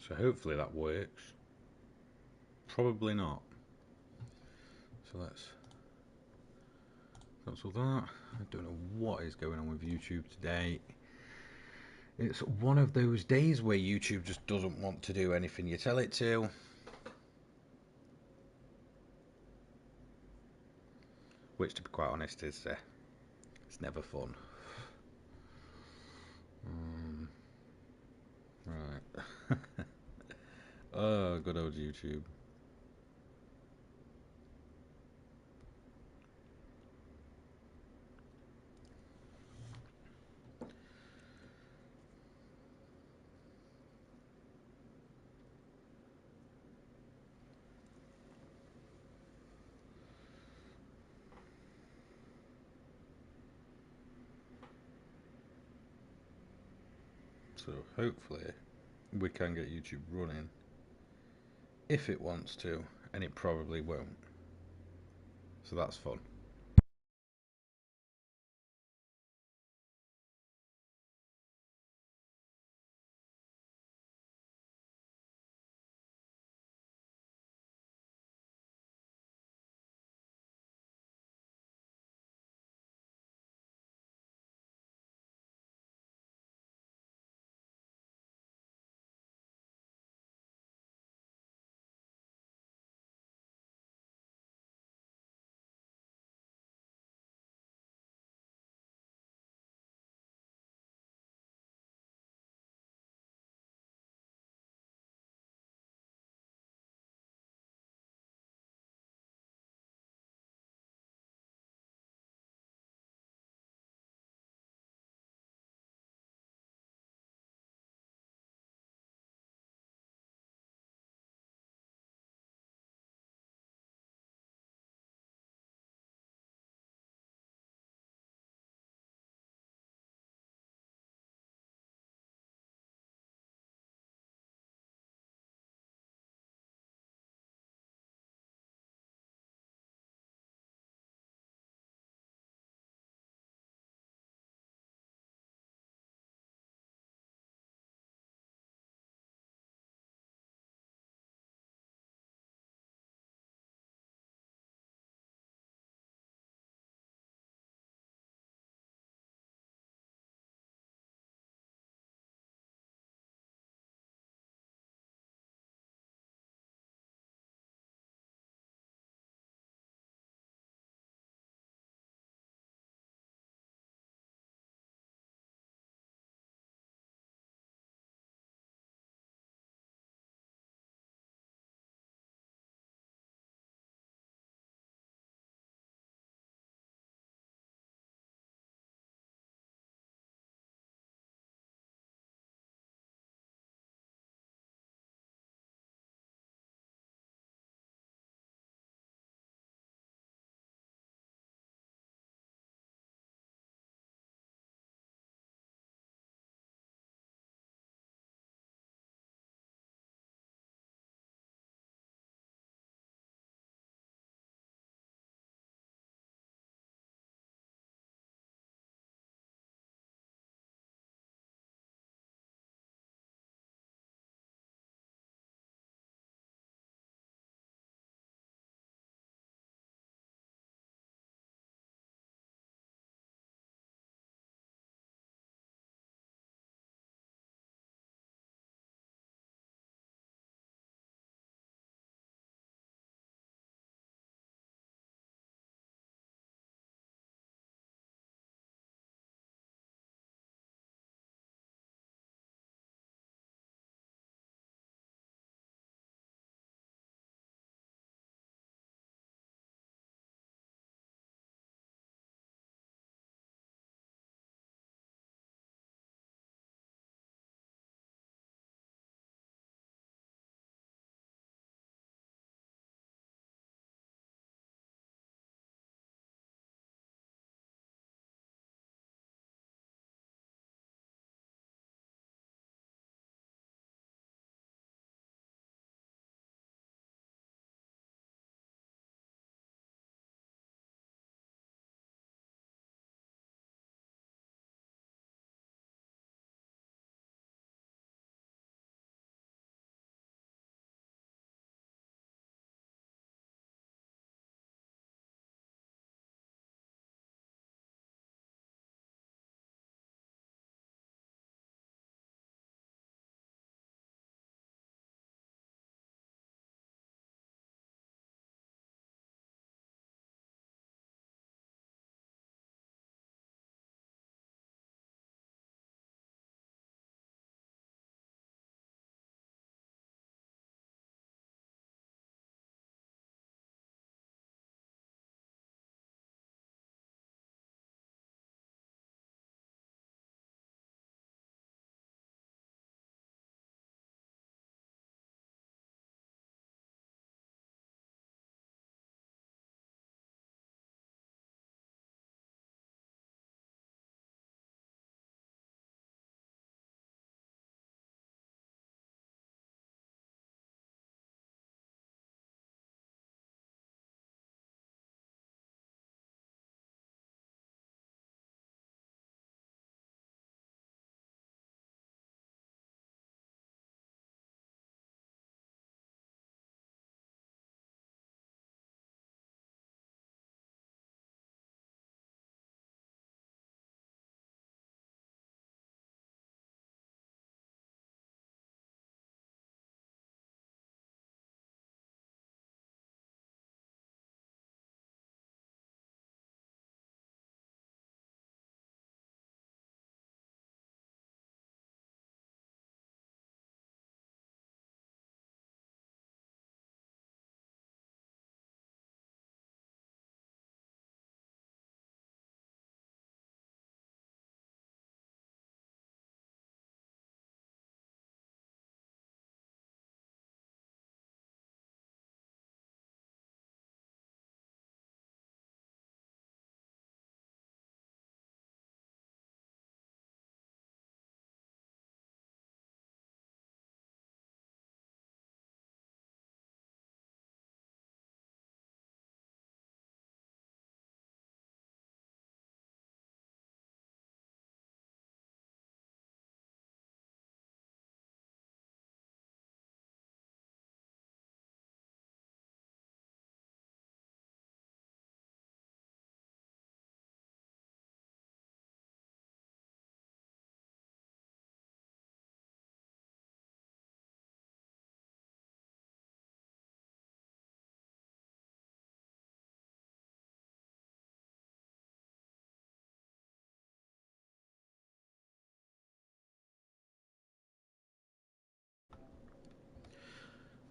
So hopefully that works. Probably not. So let's cancel that. I don't know what is going on with YouTube today. It's one of those days where YouTube just doesn't want to do anything you tell it to. Which, to be quite honest, is it's never fun. Right. Oh, good old YouTube. So hopefully we can get YouTube running if it wants to, and it probably won't. So that's fun.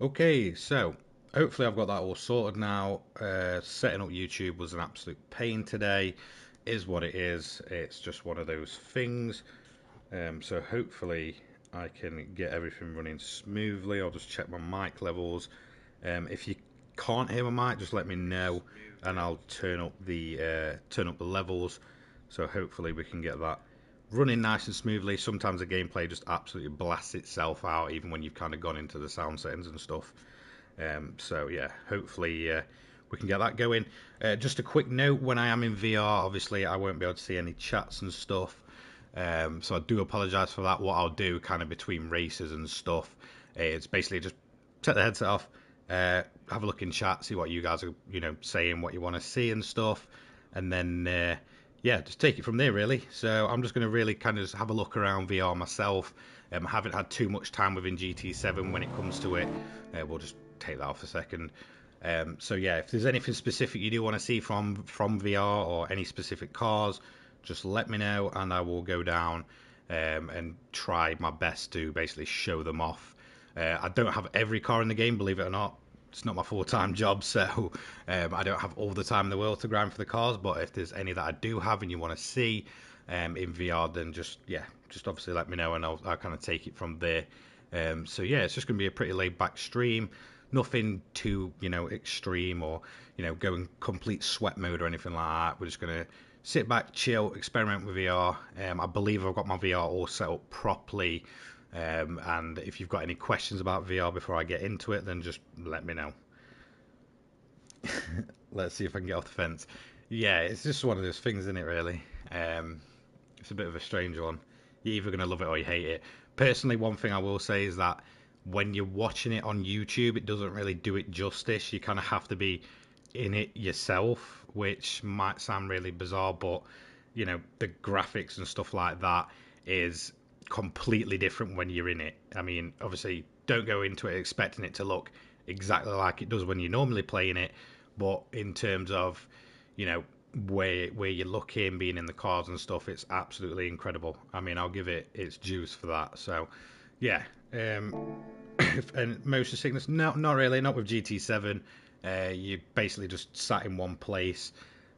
Okay, so hopefully I've got that all sorted now. Setting up YouTube was an absolute pain today, is what it is. It's just one of those things. So hopefully I can get everything running smoothly. I'll just check my mic levels. If you can't hear my mic, just let me know, and I'll turn up the levels. So hopefully we can get that running nice and smoothly. Sometimes the gameplay just absolutely blasts itself out, even when you've kind of gone into the sound settings and stuff. So yeah, hopefully we can get that going. Just a quick note: when I am in VR, obviously I won't be able to see any chats and stuff. So I do apologise for that. What I'll do, kind of between races and stuff, it's basically just take the headset off, have a look in chat, see what you guys are, saying, what you want to see and stuff, and then yeah, just take it from there really. So I'm just going to really kind of just have a look around VR myself. I haven't had too much time within GT7 when it comes to it. We'll just take that off a second. So yeah, if there's anything specific you do want to see from VR or any specific cars, just let me know and I will go down and try my best to basically show them off. I don't have every car in the game, believe it or not. It's not my full-time job, so I don't have all the time in the world to grind for the cars, but if there's any that I do have and you want to see in VR, then just obviously let me know and I'll kind of take it from there. So yeah, it's just going to be a pretty laid-back stream. Nothing too, extreme or, going complete sweat mode or anything like that. We're just going to sit back, chill, experiment with VR. I believe I've got my VR all set up properly. And if you've got any questions about VR before I get into it, then just let me know. Let's see if I can get off the fence. Yeah, it's just one of those things, isn't it, really? It's a bit of a strange one. You're either going to love it or you hate it. Personally, one thing I will say is that when you're watching it on YouTube, it doesn't really do it justice. You kind of have to be in it yourself, which might sound really bizarre, but the graphics and stuff like that is completely different when you're in it. I mean, obviously, don't go into it expecting it to look exactly like it does when you're normally playing it, but in terms of, where you're looking, being in the cars and stuff, it's absolutely incredible. I mean, I'll give it its juice for that. So, yeah. And motion sickness, no, not really, not with GT7. You basically just sat in one place.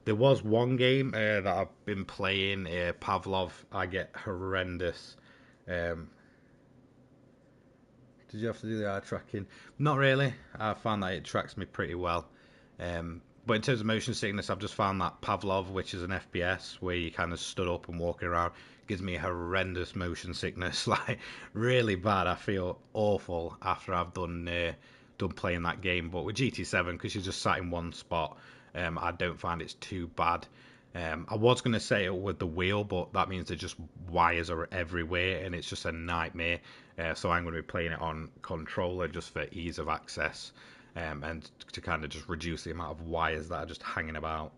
There was one game that I've been playing, Pavlov. I get horrendous. Did you have to do the eye tracking? Not really. I found that it tracks me pretty well. But in terms of motion sickness, I've just found that Pavlov, which is an FPS where you kind of stood up and walking around, gives me horrendous motion sickness, like really bad. I feel awful after I've done playing that game. But with GT7, because you're just sat in one spot, I don't find it's too bad. I was going to say it with the wheel, but that means that just wires are everywhere and it's just a nightmare. So I'm going to be playing it on controller just for ease of access. And to kind of just reduce the amount of wires that are just hanging about.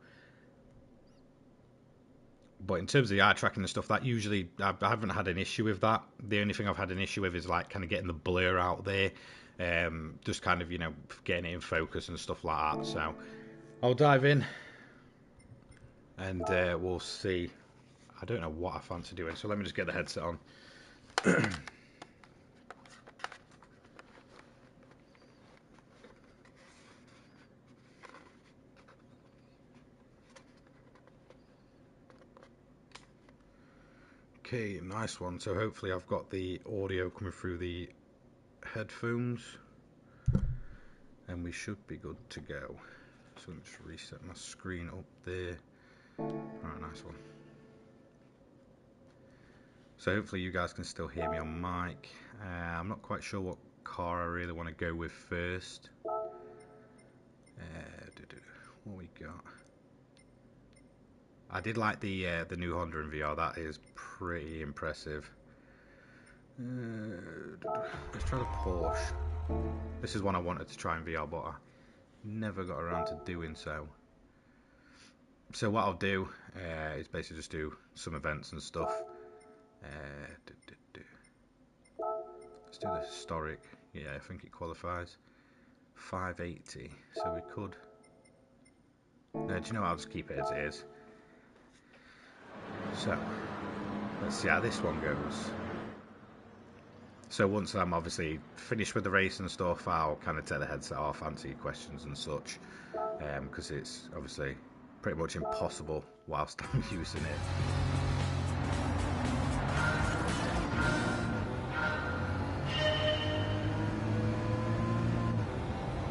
But in terms of the eye tracking and stuff, that usually I haven't had an issue with that. The only thing I've had an issue with is like kind of getting the blur out there, just kind of getting it in focus and stuff like that. So I'll dive in and we'll see. I don't know what I fancy doing, so let me just get the headset on. Okay, nice one. So hopefully I've got the audio coming through the headphones and we should be good to go. So let me just reset my screen up there. Alright, nice one. So hopefully you guys can still hear me on mic. I'm not quite sure what car I really want to go with first. What we got? I did like the new Honda in VR. That is pretty impressive. Let's try the Porsche. This is one I wanted to try in VR, but I never got around to doing so. So what I'll do is basically just do some events and stuff. Let's do the historic. Yeah, I think it qualifies. 580. So we could. No, do you know what? I'll just keep it as it is. So let's see how this one goes. So once I'm obviously finished with the race and stuff, I'll kind of take the headset off, answer your questions and such, because it's obviously pretty much impossible whilst I'm using it.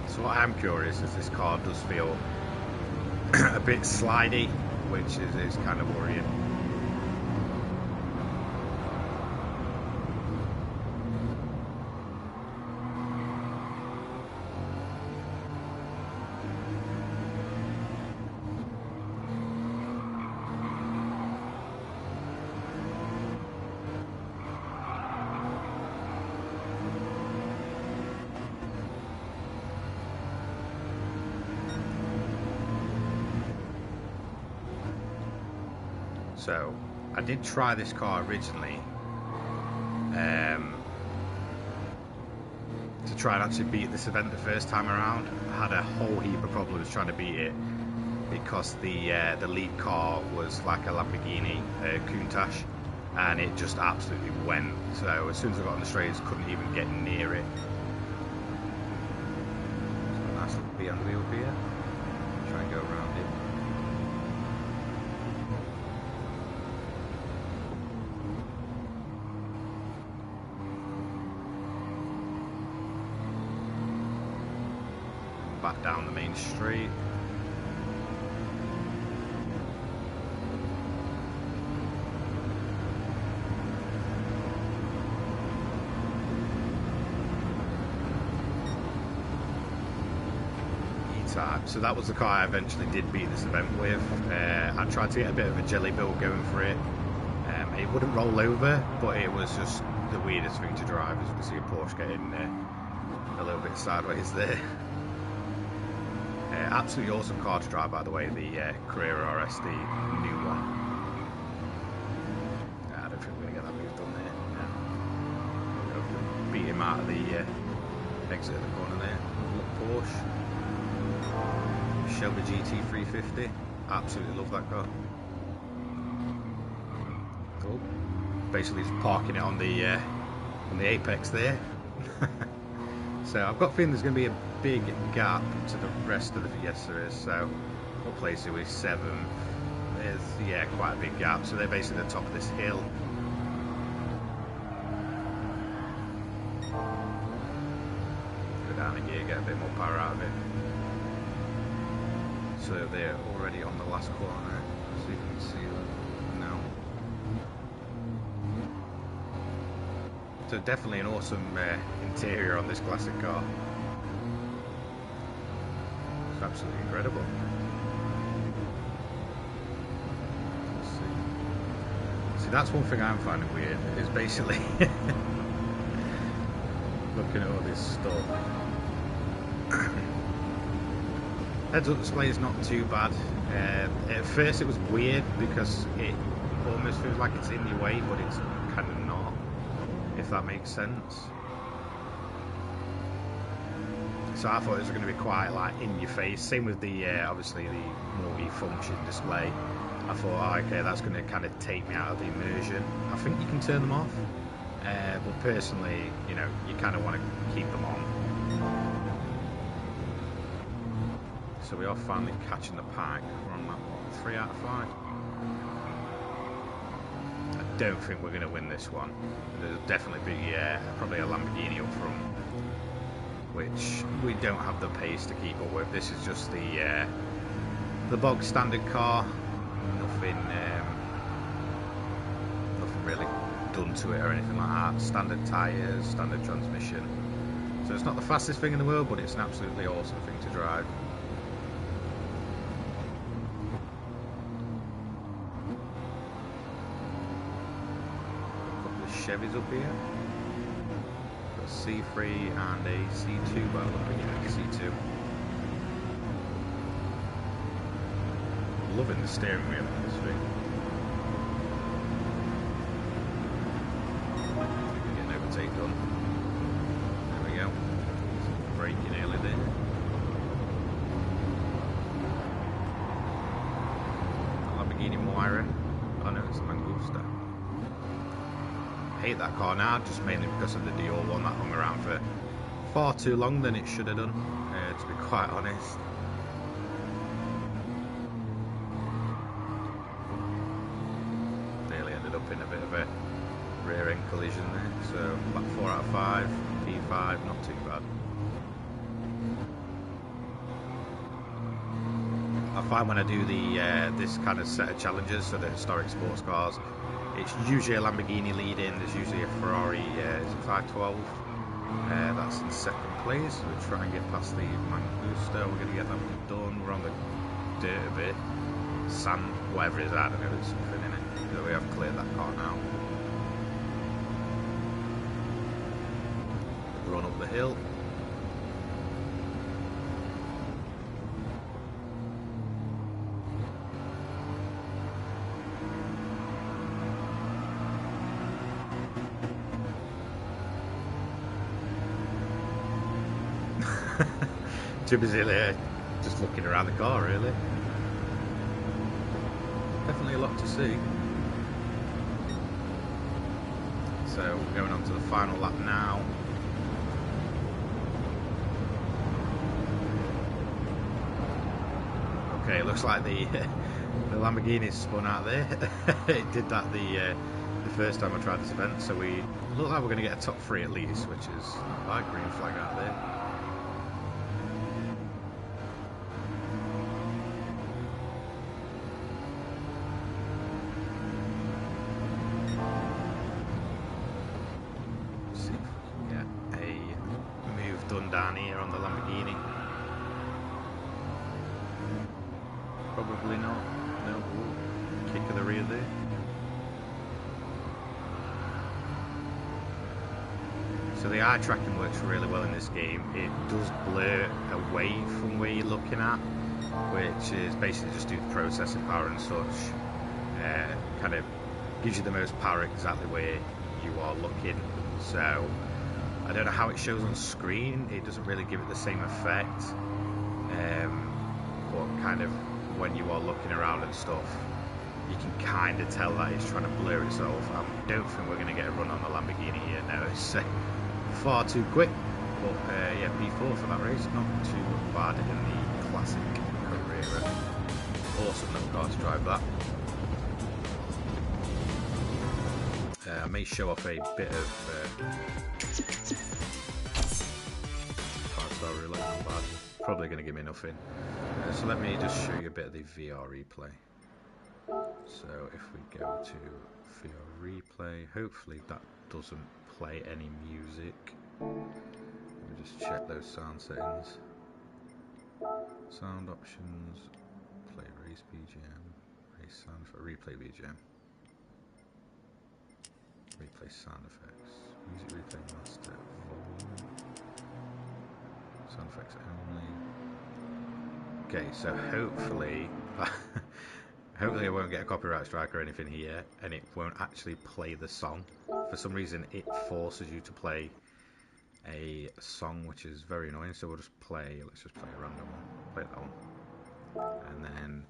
So what I'm curious is this car does feel a bit slidey, which is kind of worrying. So, I did try this car originally to try and actually beat this event the first time around. I had a whole heap of problems trying to beat it because the lead car was like a Lamborghini Countach, and it just absolutely went. So as soon as I got on the straights, couldn't even get near it. So a nice little BMW up here. Try and go around it. Back down the main street. E-Type. So that was the car I eventually did beat this event with. I tried to get a bit of a jelly build going for it. It wouldn't roll over, but it was just the weirdest thing to drive. As you can see, a Porsche getting a little bit sideways there. Absolutely awesome car to drive, by the way, the Carrera RSD new one. I don't think we're going to get that move done there. No. Beat him out of the exit of the corner there. Look, Porsche. Shelby GT350. Absolutely love that car. Cool. Basically just parking it on the apex there. So I've got a feeling there's going to be a big gap to the rest of the Fiesta is. So what place are we? 7th. There's quite a big gap. So they're basically at the top of this hill. Go down a gear, get a bit more power out of it. So they're already on the last corner, so you can see that now. So definitely an awesome interior on this classic car. It's absolutely incredible. Let's see. See, that's one thing I'm finding weird, is basically looking at all this stuff. Heads-up display is not too bad. At first it was weird because it almost feels like it's in your way, but it's kind of not, if that makes sense. So I thought it was going to be quite like in your face. Same with the obviously the multi-function display. I thought, oh, okay, that's going to kind of take me out of the immersion. I think you can turn them off, but personally, you know, you kind of want to keep them on. So we are finally catching the pack. We're on that 3 out of 5. I don't think we're going to win this one. There'll definitely be probably a Lamborghini up front, which we don't have the pace to keep up with. This is just the bog standard car. Nothing really done to it or anything like that. Standard tyres, standard transmission. So it's not the fastest thing in the world, but it's an absolutely awesome thing to drive. Chevys up here. Got a C3 and a C2 by looking at C2. Loving the steering wheel in this thing. Getting overtake done. There we go. Braking early there. Lamborghini Moira. Oh no, it's a Mangusta. hate that car now, just mainly because of the Dior one that hung around for far too long than it should have done, to be quite honest. Nearly ended up in a bit of a rear end collision there, so like 4 out of 5, P5, not too bad. I find when I do the this kind of set of challenges, so the historic sports cars, it's usually a Lamborghini leading. There's usually a Ferrari, is it 512? That's in second place. So we'll try and get past the Mangusta. We're going to get that one done. We're on the dirt a bit, sand, whatever it is. I don't know. There's something in it. So we have cleared that car now. Run up the hill. Too busy there, just looking around the car, really. Definitely a lot to see. So we're going on to the final lap now. Okay, it looks like the Lamborghini spun out there. It did that the first time I tried this event, so we look like we're going to get a top 3 at least, which is a green flag out there. Done down here on the Lamborghini. Probably not. No. Kick of the rear there. So the eye tracking works really well in this game. It does blur away from where you're looking at, which is basically just due to processing power and such. Kind of gives you the most power exactly where you are looking. So I don't know how it shows on screen. It doesn't really give it the same effect, but kind of when you are looking around and stuff, you can kind of tell that it's trying to blur itself. I don't think we're going to get a run on the Lamborghini here now. It's far too quick, but yeah, P4 for that race, not too bad in the classic Carrera. Awesome little car to drive that. I may show off a bit of 5-star roulette, not bad. Probably going to give me nothing. So let me just show you a bit of the VR replay. So if we go to VR replay, hopefully that doesn't play any music. Let me just check those sound settings. Sound options, play race BGM, race sound for replay BGM. Replay sound effects, music replay master, volume, sound effects only. Okay, so hopefully, hopefully I won't get a copyright strike or anything here, and it won't actually play the song. For some reason, it forces you to play a song, which is very annoying. So we'll just play. Let's just play a random one. Play that one, and then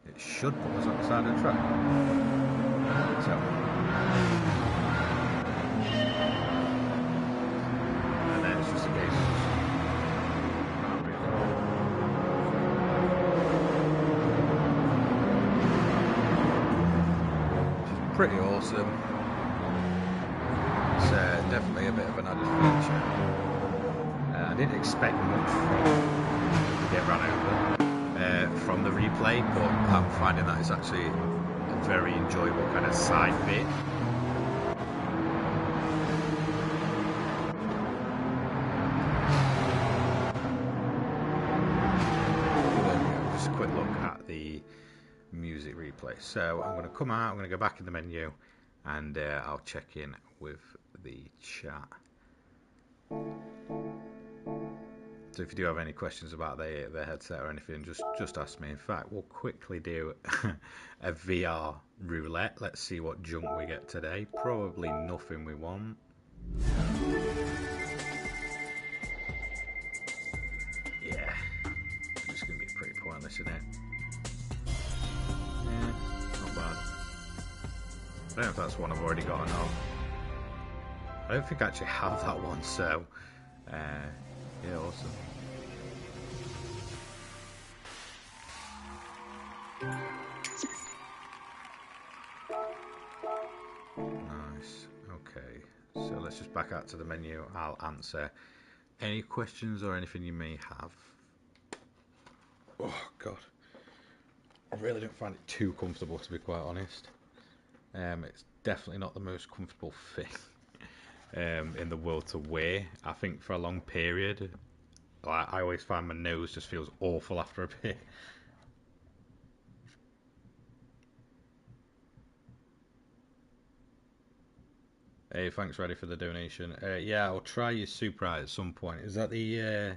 it should put us on the side of the track. So. And then it's just a case of which is pretty awesome. It's definitely a bit of an added feature. I didn't expect much to get run over from the replay, but I'm finding that it's actually a very enjoyable kind of side bit. Just a quick look at the music replay. So I'm going to come out, I'm going to go back in the menu, and I'll check in with the chat. So if you do have any questions about the headset or anything, just ask me. In fact, we'll quickly do a VR roulette. Let's see what junk we get today. Probably nothing we want. Yeah, it's just going to be pretty pointless, isn't it? Yeah, not bad. I don't know if that's one I've already got or not. I don't think I actually have that one, so yeah, awesome. Nice. Okay, so let's just back out to the menu. I'll answer any questions or anything you may have. Oh god, I really don't find it too comfortable, to be quite honest. It's definitely not the most comfortable thing in the world to wear. I think for a long period, I always find my nose just feels awful after a bit. Hey, thanks, Ready, for the donation. Yeah, I'll try your Super Eye at some point. Is that the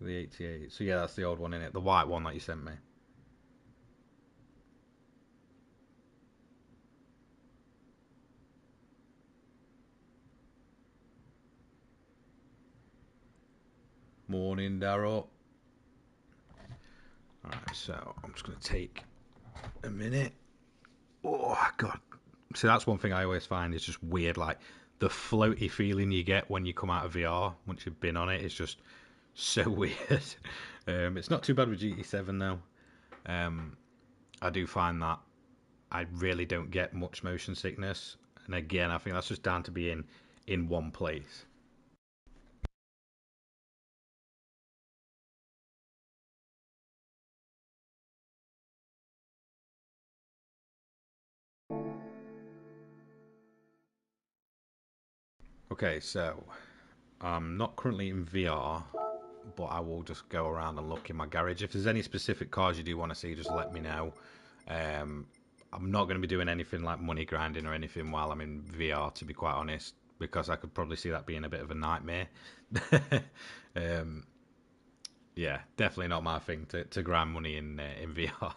88? So yeah, that's the old one in it, the white one that you sent me. Morning, Darryl. Alright, so I'm just going to take a minute. Oh, God. See, that's one thing I always find is just weird, like the floaty feeling you get when you come out of VR once you've been on it. It's just so weird. It's not too bad with GT7 though. I do find that I really don't get much motion sickness, and again, I think that's just down to being in one place. Okay, so I'm not currently in VR, but I will just go around and look in my garage. If there's any specific cars you do want to see, just let me know. Um, I'm not going to be doing anything like money grinding or anything while I'm in VR, to be quite honest, because I could probably see that being a bit of a nightmare. um, yeah, definitely not my thing to grind money in VR.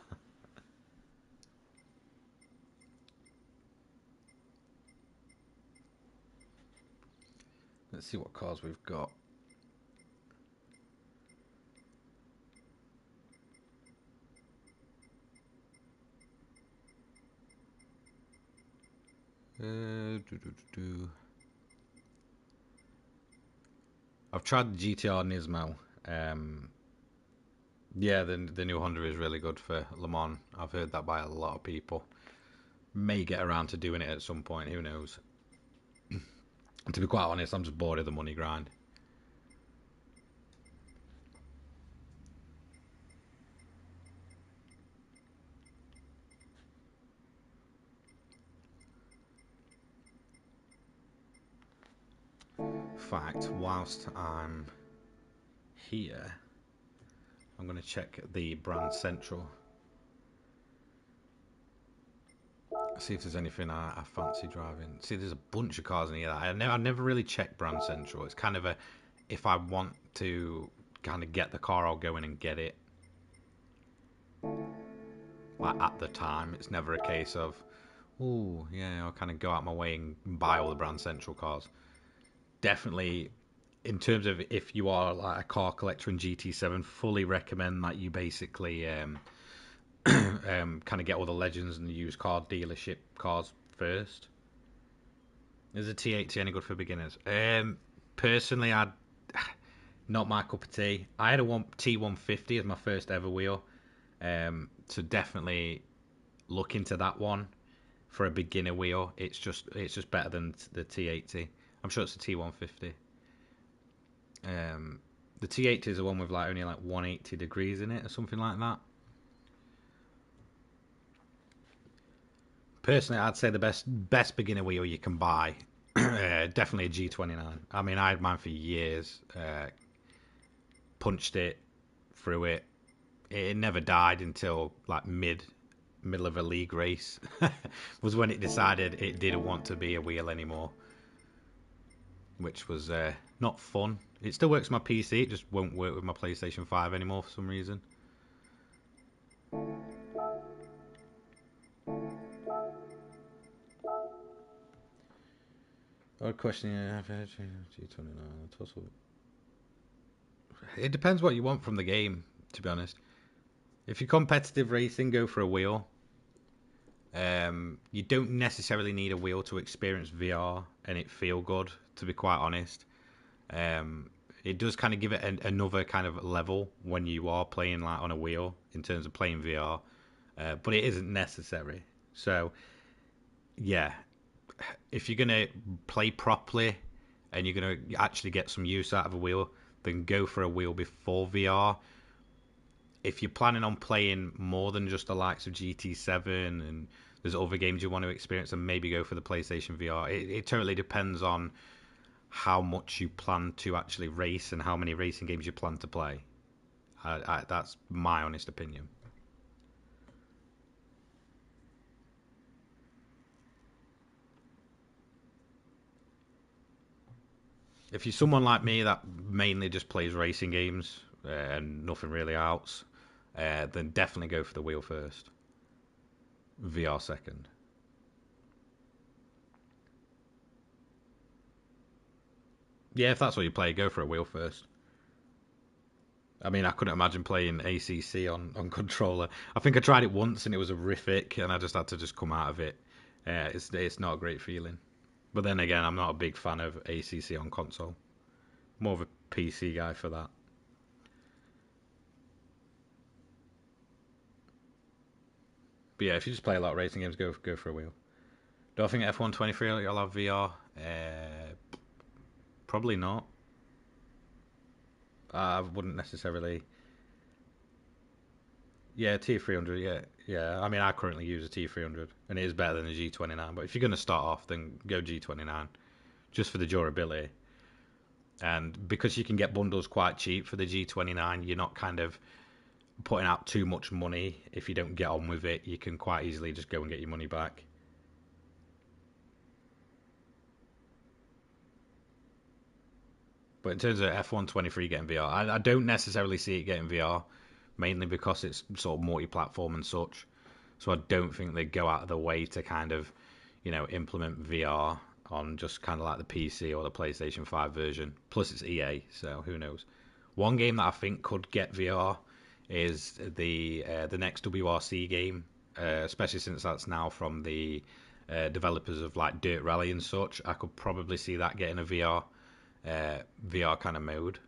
Let's see what cars we've got. Do, do, do. I've tried the GTR Nismo. Um, yeah, the new Honda is really good for Le Mans. I've heard that by a lot of people. May get around to doing it at some point. Who knows? And to be quite honest, I'm just bored of the money grind. In fact, whilst I'm here, I'm going to check the brand central. See if there's anything I fancy driving. See, there's a bunch of cars in here. I never really check brand central. It's kind of a, if I want to kind of get the car, I'll go in and get it. Like at the time, it's never a case of, oh yeah, I'll kind of go out my way and buy all the brand central cars. Definitely, in terms of if you are like a car collector in GT7, fully recommend that you basically kind of get all the legends and the used car dealership cars first. Is a T80 any good for beginners? Personally, I'd not my cup of tea. I had a T150 as my first ever wheel, so definitely look into that one for a beginner wheel. It's just better than the T80. I'm sure it's a T150. The T80 is the one with like only like 180 degrees in it or something like that. Personally, I'd say the best beginner wheel you can buy, definitely a G29. I mean, I had mine for years. Punched it, through it. It never died until like middle of a league race was when it decided it didn't want to be a wheel anymore, which was not fun. It still works on my PC, it just won't work with my PlayStation 5 anymore for some reason. Odd question. G29. It depends what you want from the game, to be honest. If you're competitive racing, go for a wheel. You don't necessarily need a wheel to experience VR and it feel good, to be quite honest. It does kind of give it another kind of level when you are playing like on a wheel in terms of playing VR, but it isn't necessary. So yeah, if you're gonna play properly and you're gonna actually get some use out of a wheel, then go for a wheel before VR. If you're planning on playing more than just the likes of GT7 and there's other games you want to experience, then maybe go for the PlayStation VR. It totally depends on how much you plan to actually race and how many racing games you plan to play. That's my honest opinion. If you're someone like me that mainly just plays racing games and nothing really else, then definitely go for the wheel first, VR second. Yeah, if that's what you play, go for a wheel first. I mean, I couldn't imagine playing ACC on controller. I think I tried it once and it was horrific, and I just had to just come out of it. It's not a great feeling. But then again, I'm not a big fan of ACC on console. More of a PC guy for that. But yeah, if you just play a lot of racing games, go for a wheel. Do I think F123 will have VR? Probably not. I wouldn't necessarily. Yeah, T300. Yeah, yeah. I mean, I currently use a T300, and it is better than a G29. But if you're going to start off, then go G29, just for the durability. And because you can get bundles quite cheap for the G29, you're not kind of putting out too much money. If you don't get on with it, you can quite easily just go and get your money back. But in terms of F123 getting VR, I don't necessarily see it getting VR, mainly because it's sort of multi-platform and such. So I don't think they go out of the way to kind of, implement VR on just kind of like the PC or the PlayStation 5 version. Plus it's EA, so who knows. One game that I think could get VR is the next WRC game, especially since that's now from the developers of like Dirt Rally and such. I could probably see that getting a VR kind of mode.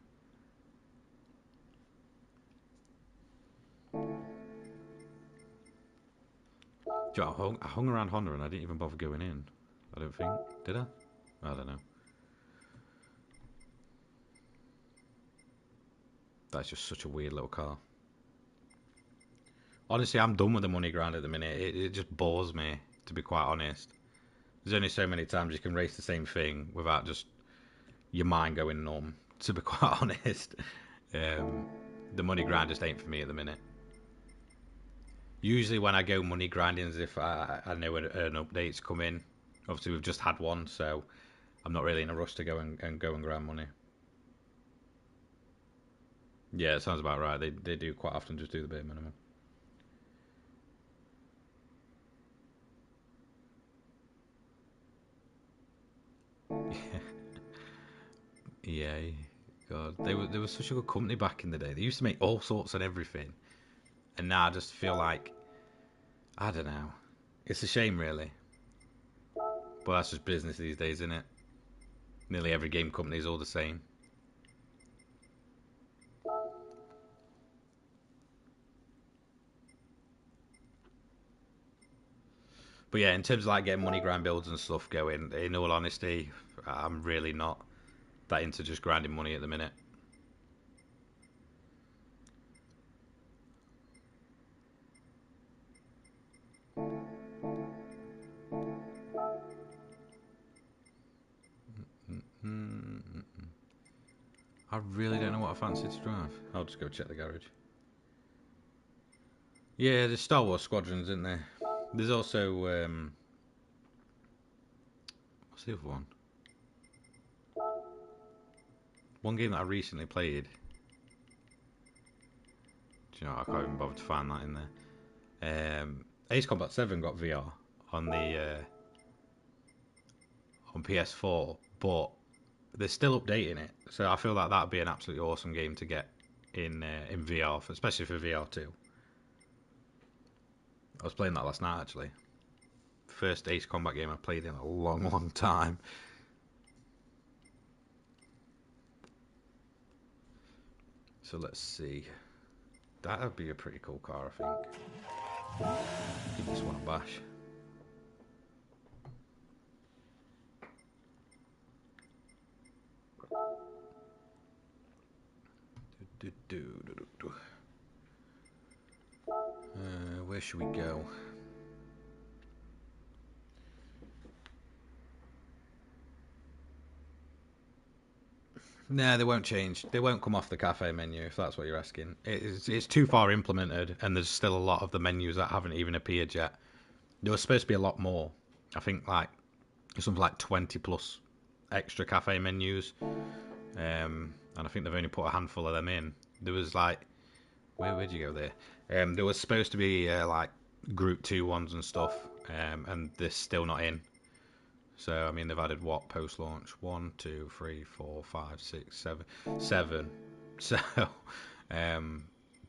I hung around Honda and I didn't even bother going in. I don't think. Did I? I don't know. That's just such a weird little car. Honestly, I'm done with the money grind at the minute. It just bores me, to be quite honest. There's only so many times you can race the same thing without just your mind going numb, to be quite honest. Um, the money grind just ain't for me at the minute. Usually when I go money grinding is if I know an update's coming. Obviously we've just had one, so I'm not really in a rush to go and go and grind money. Yeah, it sounds about right. They do quite often just do the bare minimum. EA, God, they were such a good company back in the day. They used to make all sorts and everything, and now I just feel like I don't know. It's a shame, really, but that's just business these days, isn't it? Nearly every game company is all the same. But yeah, in terms of like getting money grind builds and stuff going, in all honesty, I'm really not that into just grinding money at the minute. I really don't know what I fancy to drive. I'll just go check the garage. Yeah, there's Star Wars Squadrons, isn't there? There's also what's the other one? One game that I recently played. Do you know? I can't even bother to find that in there. Ace Combat 7 got VR on the on PS4, but they're still updating it. So I feel like that'd be an absolutely awesome game to get in VR, especially for VR2. I was playing that last night actually. first Ace Combat game I played in a long, long time. So let's see. That would be a pretty cool car, I think. Give this one a bash. Where should we go? No, they won't change. They won't come off the cafe menu, if that's what you're asking. It's too far implemented, and there's still a lot of the menus that haven't even appeared yet. There was supposed to be a lot more. I think like something like 20 plus extra cafe menus, and I think they've only put a handful of them in. There was like, where'd you go there? There was supposed to be like Group 2 ones and stuff, and they're still not in. So, I mean, they've added what post-launch? 1, 2, 3, 4, 5, 6, 7. 7. So,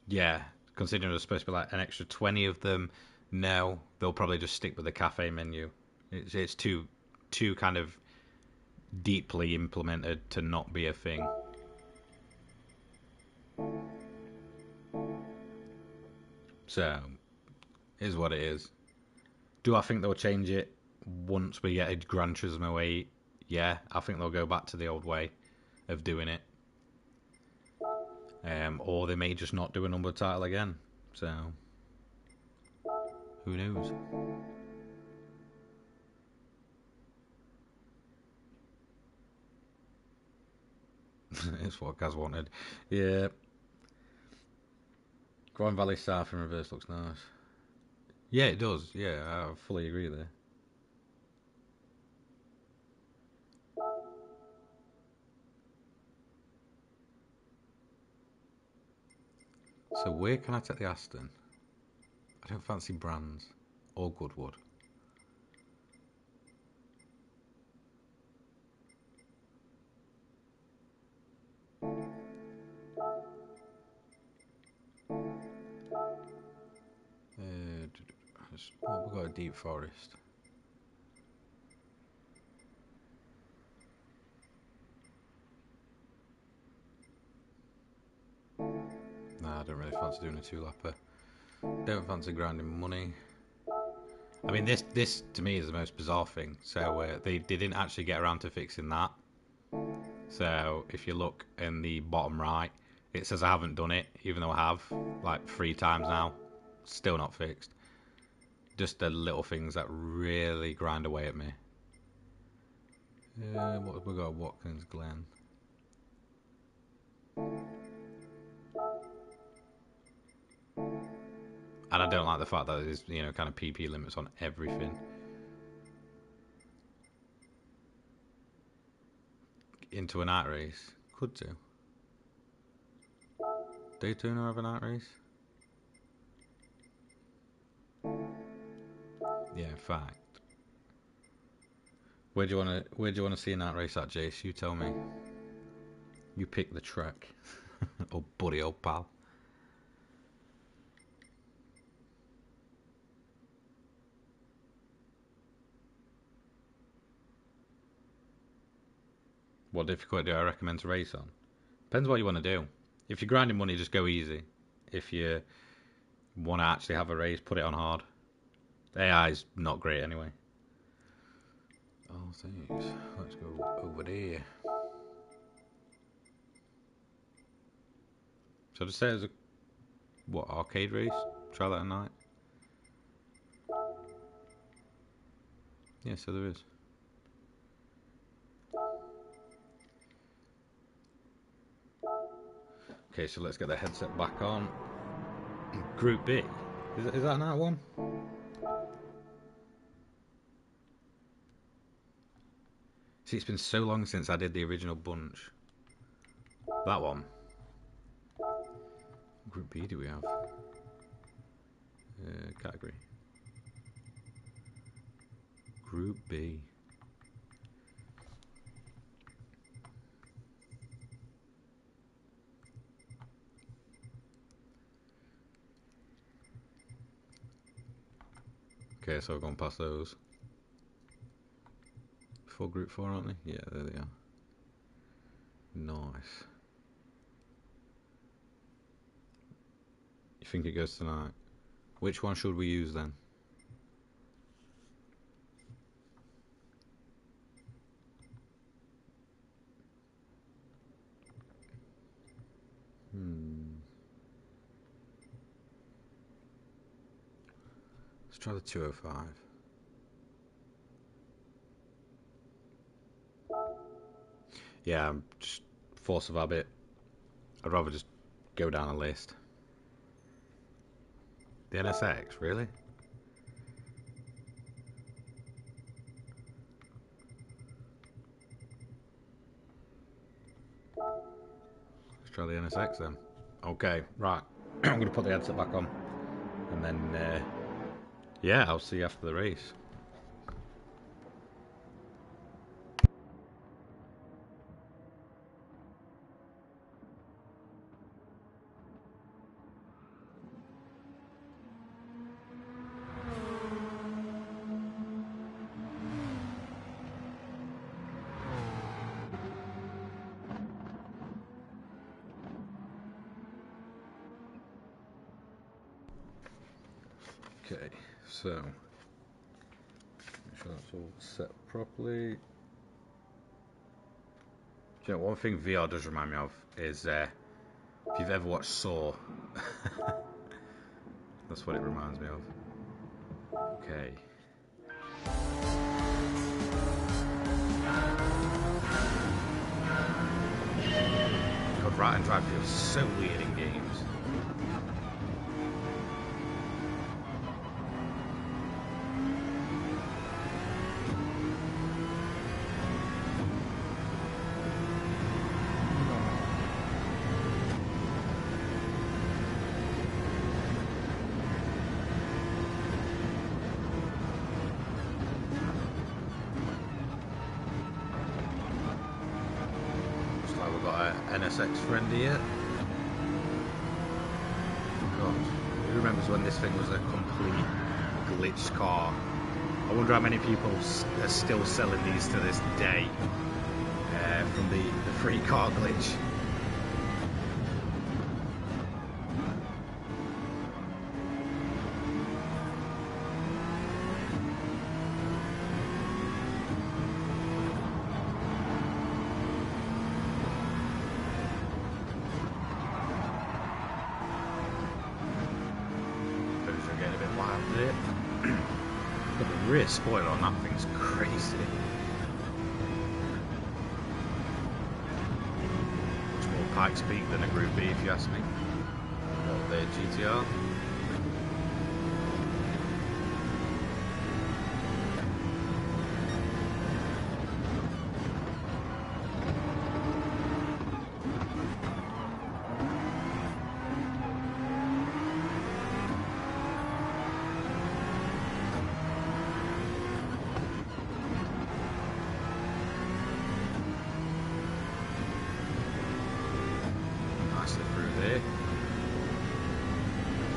yeah, considering there's supposed to be like an extra 20 of them, no, they'll probably just stick with the cafe menu. It's too kind of deeply implemented to not be a thing. So, is what it is. Do I think they'll change it once we get a Gran Turismo 8? Yeah, I think they'll go back to the old way of doing it. Or they may just not do a numbered title again. So, who knows? It's what Gaz wanted. Yeah. Grand Valley South in reverse looks nice. Yeah, it does. Yeah, I fully agree there. So where can I take the Aston? I don't fancy Brands or Goodwood. We've got a Deep Forest. Nah, I don't really fancy doing a two-lapper. Don't fancy grinding money. I mean, this to me is the most bizarre thing. So they didn't actually get around to fixing that. So if you look in the bottom right, it says I haven't done it, even though I have like 3 times now. Still not fixed. Just the little things that really grind away at me. What have we got? Watkins Glen. And I don't like the fact that there's, you know, kind of PP limits on everything. Into a night race? Could do. Daytona have a night race? Yeah, in fact. Where do you wanna see a night race at, Jace? You tell me. You pick the track. Oh buddy, old pal. What difficulty do I recommend to race on? Depends what you want to do. If you're grinding money, just go easy. If you want to actually have a race, put it on hard. The AI is not great anyway. Oh, thanks. Let's go over there. So just say there's a arcade race? Try that at night. Yeah, so there is. Okay, so let's get the headset back on. Group B. Is that night one? See, it's been so long since I did the original bunch. That one. Group B do we have? Category. Group B. Okay, so I've gone past those. for Group 4, aren't they? Yeah, there they are. Nice. You think it goes tonight? Which one should we use then? Let's try the 205. Yeah, I'm just force of habit. I'd rather just go down a list. The NSX, really? Let's try the NSX then. Okay, right. I'm going to put the headset back on. And then, yeah, I'll see you after the race. Okay, so make sure that's all set properly. Do you know, one thing VR does remind me of is if you've ever watched Saw, that's what it reminds me of. Okay. God, right and drive feels so weird in games. NSX friend here. God, who remembers when this thing was a complete glitched car? I wonder how many people are still selling these to this day from the free car glitch. But the rear spoiler on that thing's crazy. Much more Pikes Peak than a Group B, if you ask me. What, the GTR?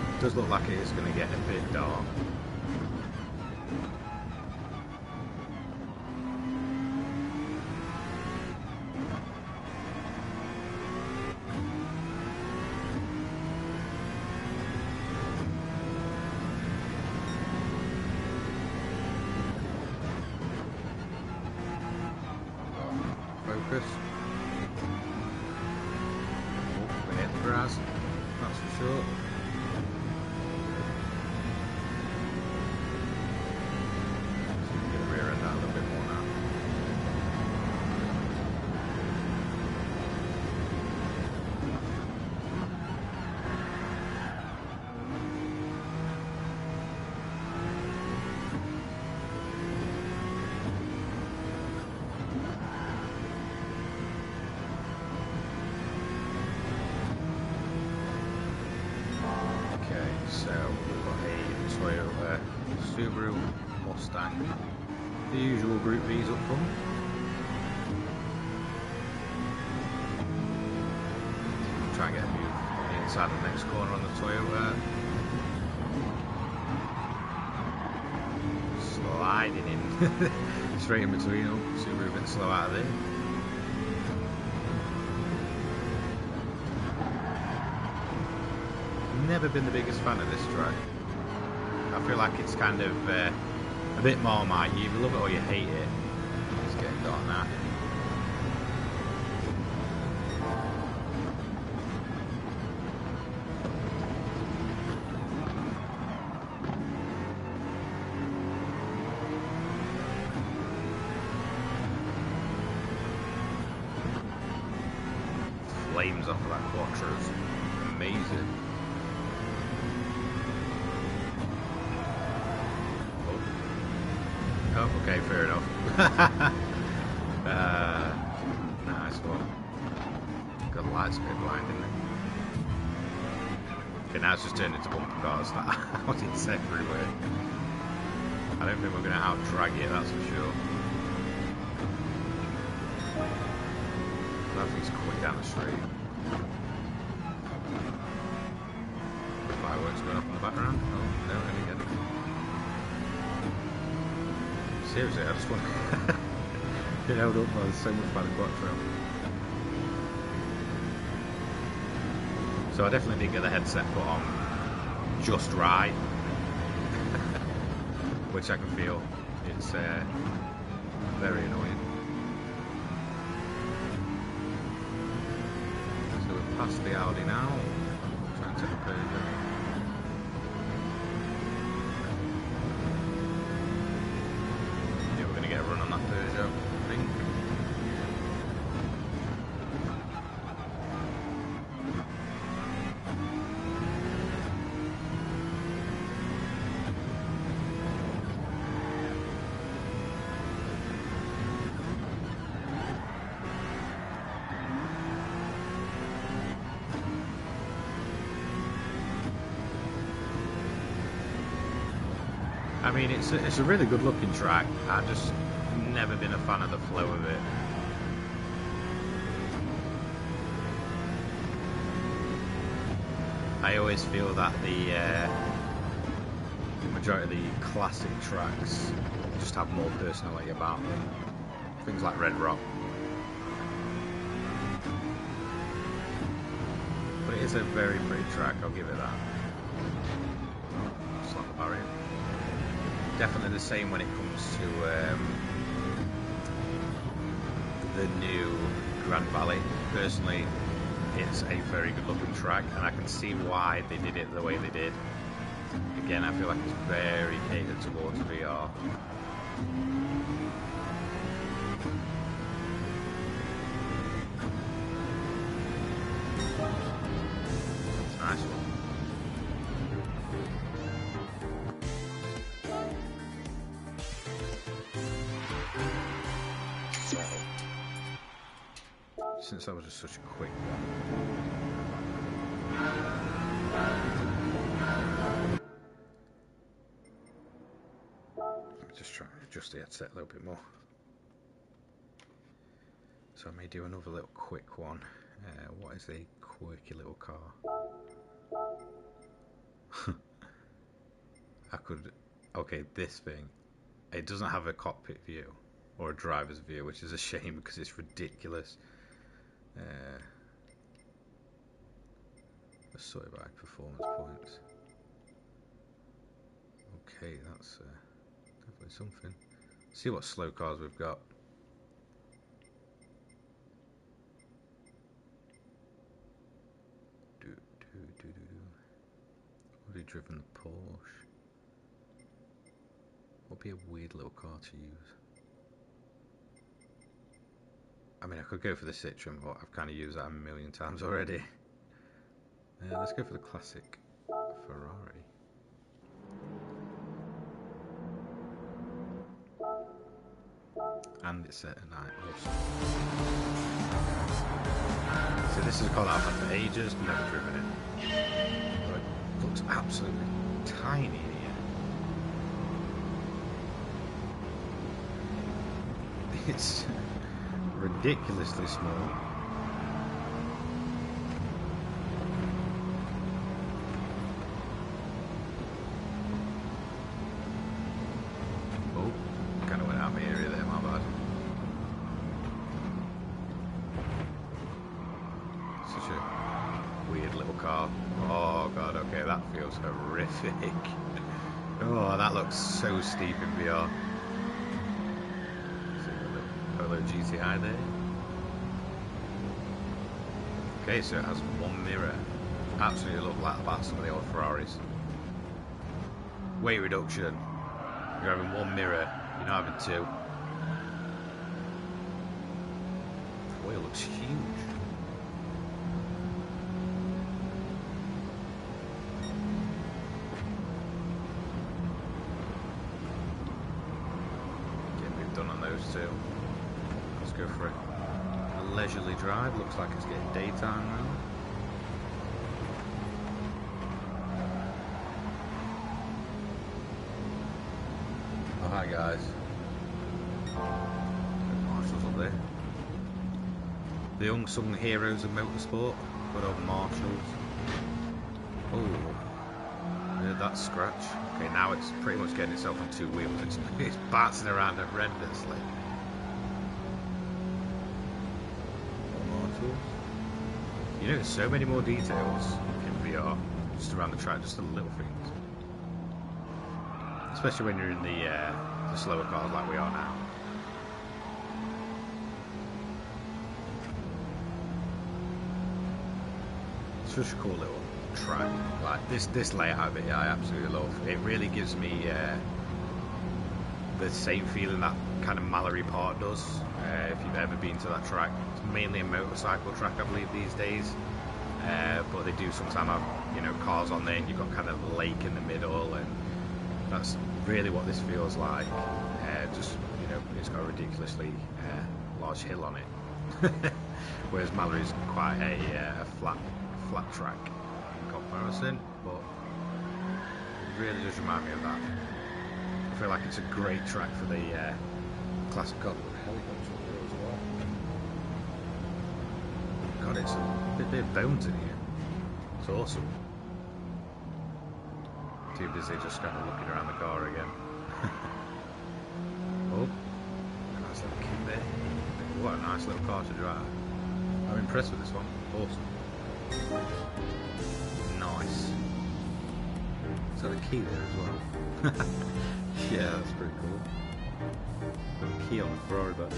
It does look like it is going to get a bit dark. Focus. Oh, we hit the grass, that's for sure. Subaru Mustang, the usual Group V's up front. Try and get a view on the inside of the next corner on the Toyota. Sliding in. Straight in between. Oh, see we're a bit slow out of there. Never been the biggest fan of this track. I feel like it's kind of a bit Marmite. You either love it or you hate it. It's getting dark now. Flames off of that quattro is amazing. Oh, okay, fair enough. Nice one. Got the lights a bit blind, didn't it? Okay, now it's just turned into bumper cars. It's everywhere. I don't think we're going to out-drag it, that's for sure. That thing's quick down the street. Fireworks going up in the background. Oh, no, any again. Seriously, I just want to get held up by so much by the quattro. So I definitely did get the headset put on just right, which I can feel. It's very annoying. So we're past the Audi now. Trying to take a Peugeot. Get a run on that Peugeot, I think. I mean, it's a really good looking track. I just never been a fan of the flow of it. I always feel that the majority of the classic tracks just have more personality about them. Things like Red Rock. But it is a very pretty track, I'll give it that. Oh, slap the barrier. Definitely the same when it comes to the new Grand Valley. Personally, it's a very good looking track, and I can see why they did it the way they did. Again, I feel like it's very catered towards VR. It's a nice one. Since that was just such a quick one. I'm just trying to adjust the headset a little bit more. So I may do another little quick one. What is a quirky little car? I could... Okay, this thing. It doesn't have a cockpit view or a driver's view, which is a shame because it's ridiculous. Sorted by performance points. Okay, that's definitely something. See what slow cars we've got. Already driven the Porsche. What would be a weird little car to use? I mean, I could go for the Citroen, but I've kind of used that a million times already. Let's go for the classic Ferrari. And it's set at night. Awesome. So this is a car that I've had for ages, never driven it. But it looks absolutely tiny in here. It's ridiculously small. Oh, kind of went out of my area there, Mark. horrific. Oh, that looks so steep in VR. See a little Polo GTI there. Okay, so it has one mirror. Absolutely look like that some of the old Ferraris. Weight reduction. You're having one mirror, you're not having two. Boy, it looks huge. Okay, we've done on those two. Let's go for a leisurely drive. Looks like it's getting daytime now. Oh, hi guys. Marshall's up there. The unsung heroes of motorsport. Good old Marshalls. Oh, heard that scratch. Okay, now it's pretty much getting itself on two wheels. It's bouncing around horrendously. You know, there's so many more details in VR, just around the track, just the little things. Especially when you're in the slower cars like we are now. It's just a cool little track. Like this layout of it, I absolutely love. It really gives me the same feeling that kind of Mallory Park does. If you've ever been to that track, it's mainly a motorcycle track, I believe, these days. But they do sometimes have, you know, cars on there, and you've got kind of a lake in the middle, and that's really what this feels like. Just, you know, it's got a ridiculously large hill on it, whereas Mallory's quite a flat track in comparison. But it really does remind me of that. I feel like it's a great track for the classic car. Helicopter as well. God, it's a bit of bones in here. It's awesome. Too busy just kind of looking around the car again. Oh, nice little kid there. What a nice little car to drive. I'm impressed with this one. Awesome. Nice. Is that a key there as well? Yeah, that's pretty cool. Got a key on the Ferrari back.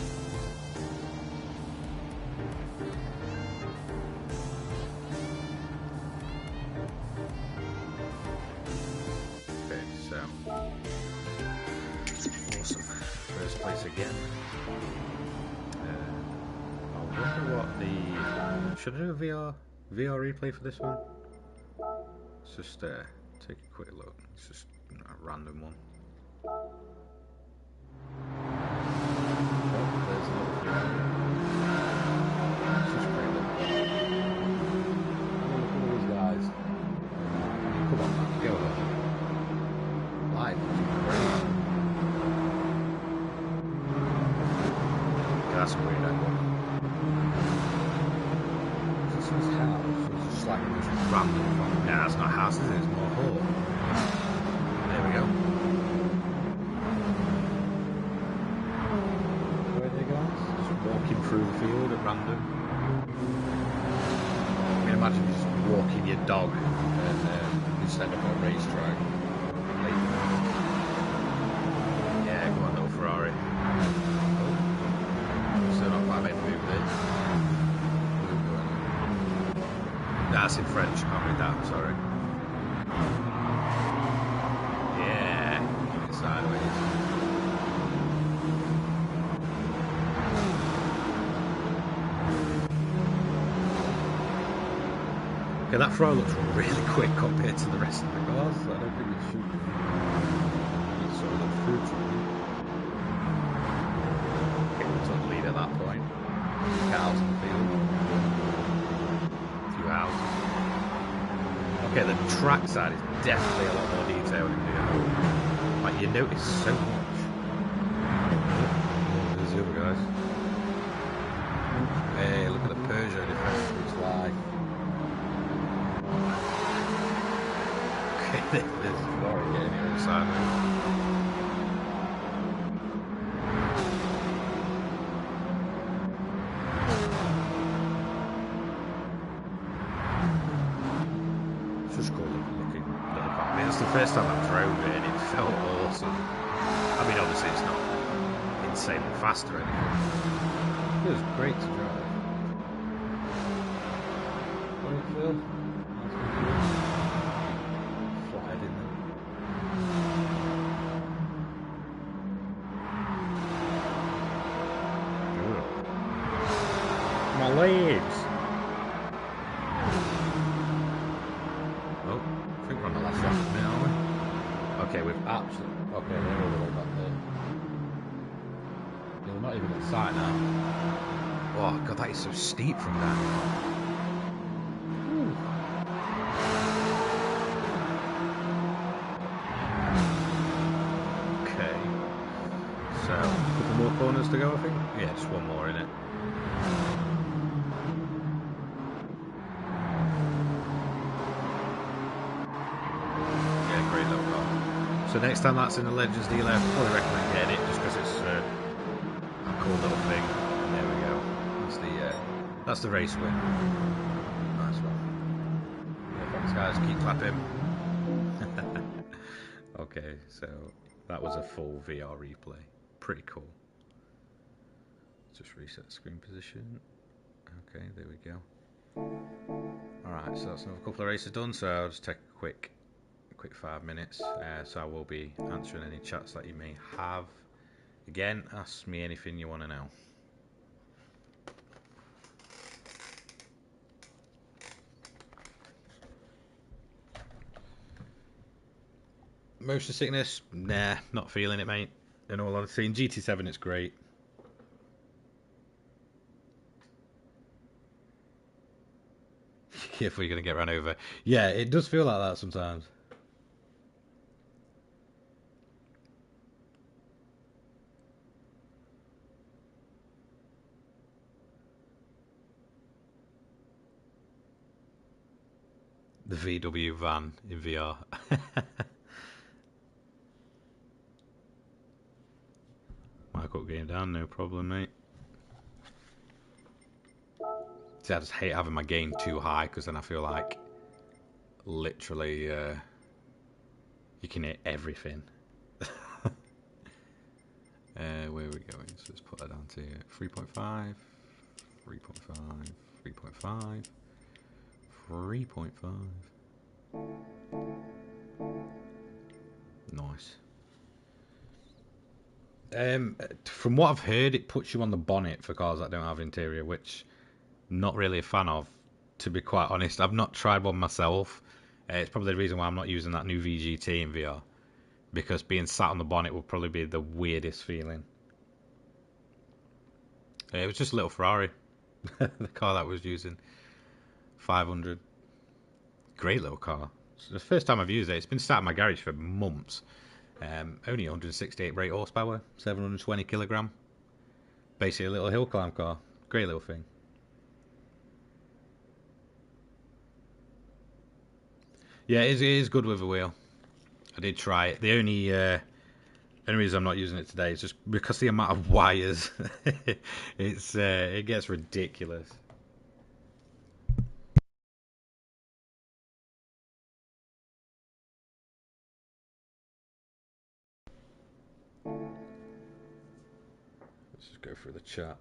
Okay, so awesome. First place again. I wonder what the... Should I do a VR replay for this one? Let's just take a quick look. It's just a random one. There's a little Ferrari. It's just pretty little. Look at all these guys. Come on, man, go on. Life is crazy. Yeah, that's a weird angle. This is house. It's just like just random. Yeah, that's not houses, it's more hall. There we go. Walking through the field at random. I mean, imagine you just walking your dog and you just end up on a racetrack. Yeah, go on, little Ferrari. Oh. Still not quite made the move there. That's in French, can't read that, sorry. Yeah, keep it sideways. Okay, that throw looks really quick compared to the rest of the cars. I don't think it should be. It's sort of look through to me. Okay, we took the lead at that point. Cars in the field. A few houses. Okay, the track side is definitely a lot more detailed in VR. Like, you notice so much. There's the other guys. Hey, look at the Peugeot difference. It's like... There's Ferrari getting here inside me. It's just cool looking little mean, that's the first time I drove it and it felt awesome. I mean, obviously it's not insanely fast or anything. It was great to drive. What did it feel? Fly, didn't it? My legs! Oh, I think we're on the last lap of the minute, aren't we? Okay, we've absolutely... Okay, they're all the way back there. Yeah, they're not even in sight now. Oh, God, that is so steep from down. Okay. So, a couple more corners to go, I think? Yeah, just one more in it. So next time that's in the Legends dealer, I'd probably recommend getting it just because it's a cool little thing. And there we go. That's the race win. Nice one. Yeah, thanks guys. Keep clapping. Okay, so that was a full VR replay. Pretty cool. Just reset the screen position. Okay, there we go. Alright, so that's another couple of races done. So I'll just take a quick 5 minutes, so I will be answering any chats that you may have. Again, ask me anything you want to know. Motion sickness? Nah, not feeling it, mate. In all honesty, in GT7 it's great. Careful, you're going to get run over. Yeah, it does feel like that sometimes. The VW van in VR. Mic up, game down, no problem, mate. See, I just hate having my gain too high because then I feel like literally you can hit everything. Where are we going? So let's put that down to 3.5, 3.5, 3.5, 3.5. Nice. From what I've heard, it puts you on the bonnet for cars that don't have interior, which I'm not really a fan of, to be quite honest. I've not tried one myself. It's probably the reason why I'm not using that new VGT in VR, because being sat on the bonnet would probably be the weirdest feeling. It was just a little Ferrari, the car that I was using, 500. Great little car. It's the first time I've used it. It's been sat in my garage for months. Only 168 brake horsepower, 720 kilogram. Basically a little hill climb car. Great little thing. Yeah, it is good with a wheel. I did try it. The only reason I'm not using it today is just because the amount of wires. It gets ridiculous. Let's just go through the chat.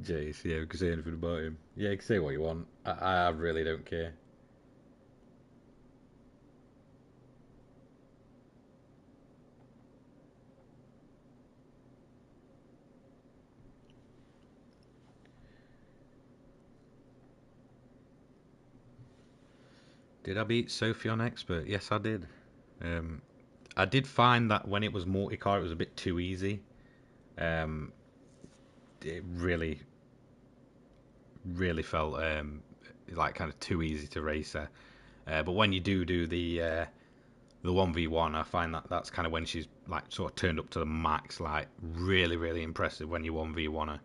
Jace, yeah, we can say anything about him. Yeah, you can say what you want. I really don't care. Did I beat Sophie on Expert? Yes, I did. I did find that when it was multi-car, it was a bit too easy. It really felt like kind of too easy to race her. But when you do the 1v1, I find that that's kind of when she's like sort of turned up to the max. Like really impressive when you 1v1 her.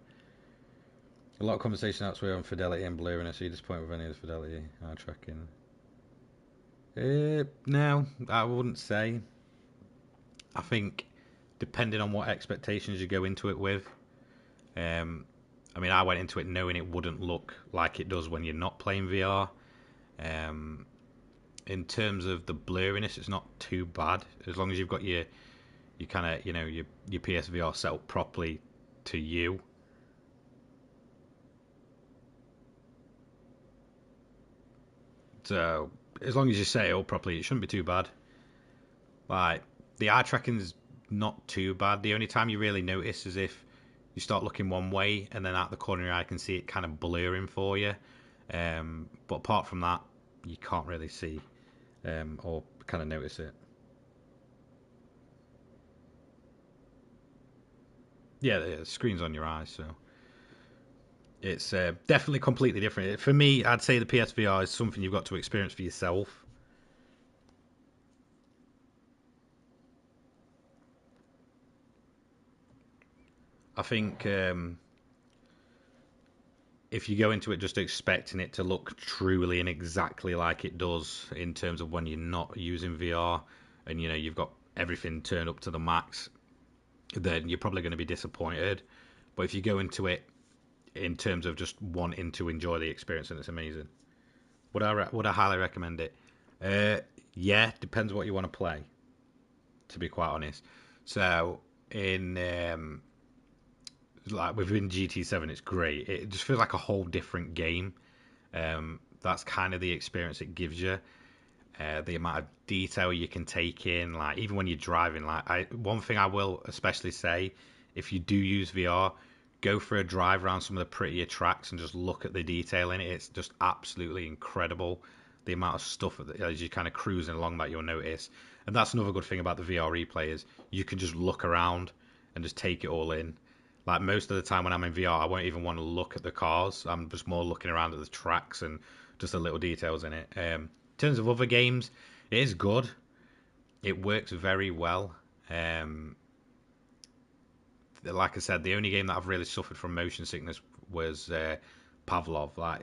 A lot of conversation elsewhere on fidelity and blurring. I see this point with any of the fidelity eye tracking. No, I wouldn't say. I think depending on what expectations you go into it with. I mean, I went into it knowing it wouldn't look like it does when you're not playing VR. In terms of the blurriness, it's not too bad as long as you've got your kind of your PSVR set up properly to you. So as long as you set it up properly, it shouldn't be too bad. Like the eye tracking's not too bad. The only time you really notice is if you start looking one way and then out the corner of your eye, I can see it kind of blurring for you. But apart from that, you can't really see or kind of notice it. Yeah, the screen's on your eyes, so it's definitely completely different. For me, I'd say the PSVR is something you've got to experience for yourself. I think if you go into it just expecting it to look truly and exactly like it does in terms of when you're not using VR and you've got everything turned up to the max, then you're probably going to be disappointed. But if you go into it in terms of just wanting to enjoy the experience, and it's amazing. Would I highly recommend it? Yeah, depends what you want to play. To be quite honest, so in like within GT7, it's great. It just feels like a whole different game. That's kind of the experience it gives you. The amount of detail you can take in, like even when you're driving. One thing I will especially say, if you do use VR, go for a drive around some of the prettier tracks and just look at the detail in it. It's just absolutely incredible. The amount of stuff as you're kind of cruising along that you'll notice. And that's another good thing about the VR replay is you can just look around and just take it all in. Like most of the time when I'm in VR, I won't even want to look at the cars. I'm just more looking around at the tracks and just the little details in it. In terms of other games, it is good. It works very well. Like I said, the only game that I've really suffered from motion sickness was Pavlov. Like,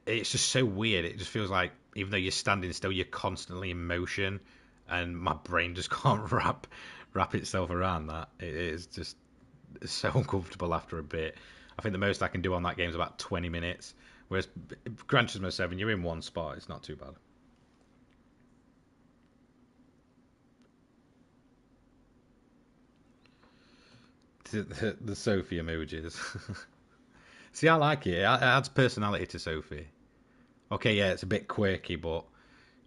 it's just so weird. It just feels like even though you're standing still, you're constantly in motion, and my brain just can't wrap itself around that. It is just so uncomfortable after a bit. I think the most I can do on that game is about 20 minutes. Whereas Gran Turismo 7, you're in one spot. It's not too bad. The Sophie emojis. See, I like it. It adds personality to Sophie. Okay, yeah, it's a bit quirky, but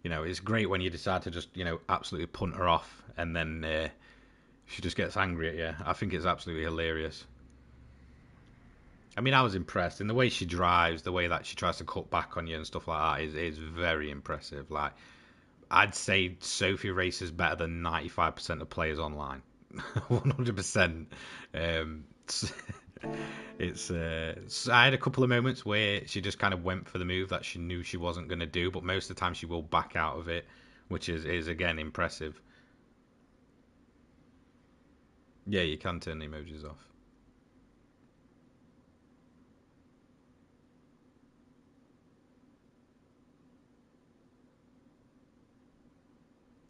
it's great when you decide to just absolutely punt her off, and then she just gets angry at you. I think it's absolutely hilarious. I mean, I was impressed in the way she drives, the way that she tries to cut back on you and stuff like that is very impressive. Like, I'd say Sophie races better than 95% of players online. 100%. I had a couple of moments where she just kind of went for the move that she knew she wasn't going to do, but most of the time she will back out of it, which is again impressive. Yeah, you can turn the emojis off.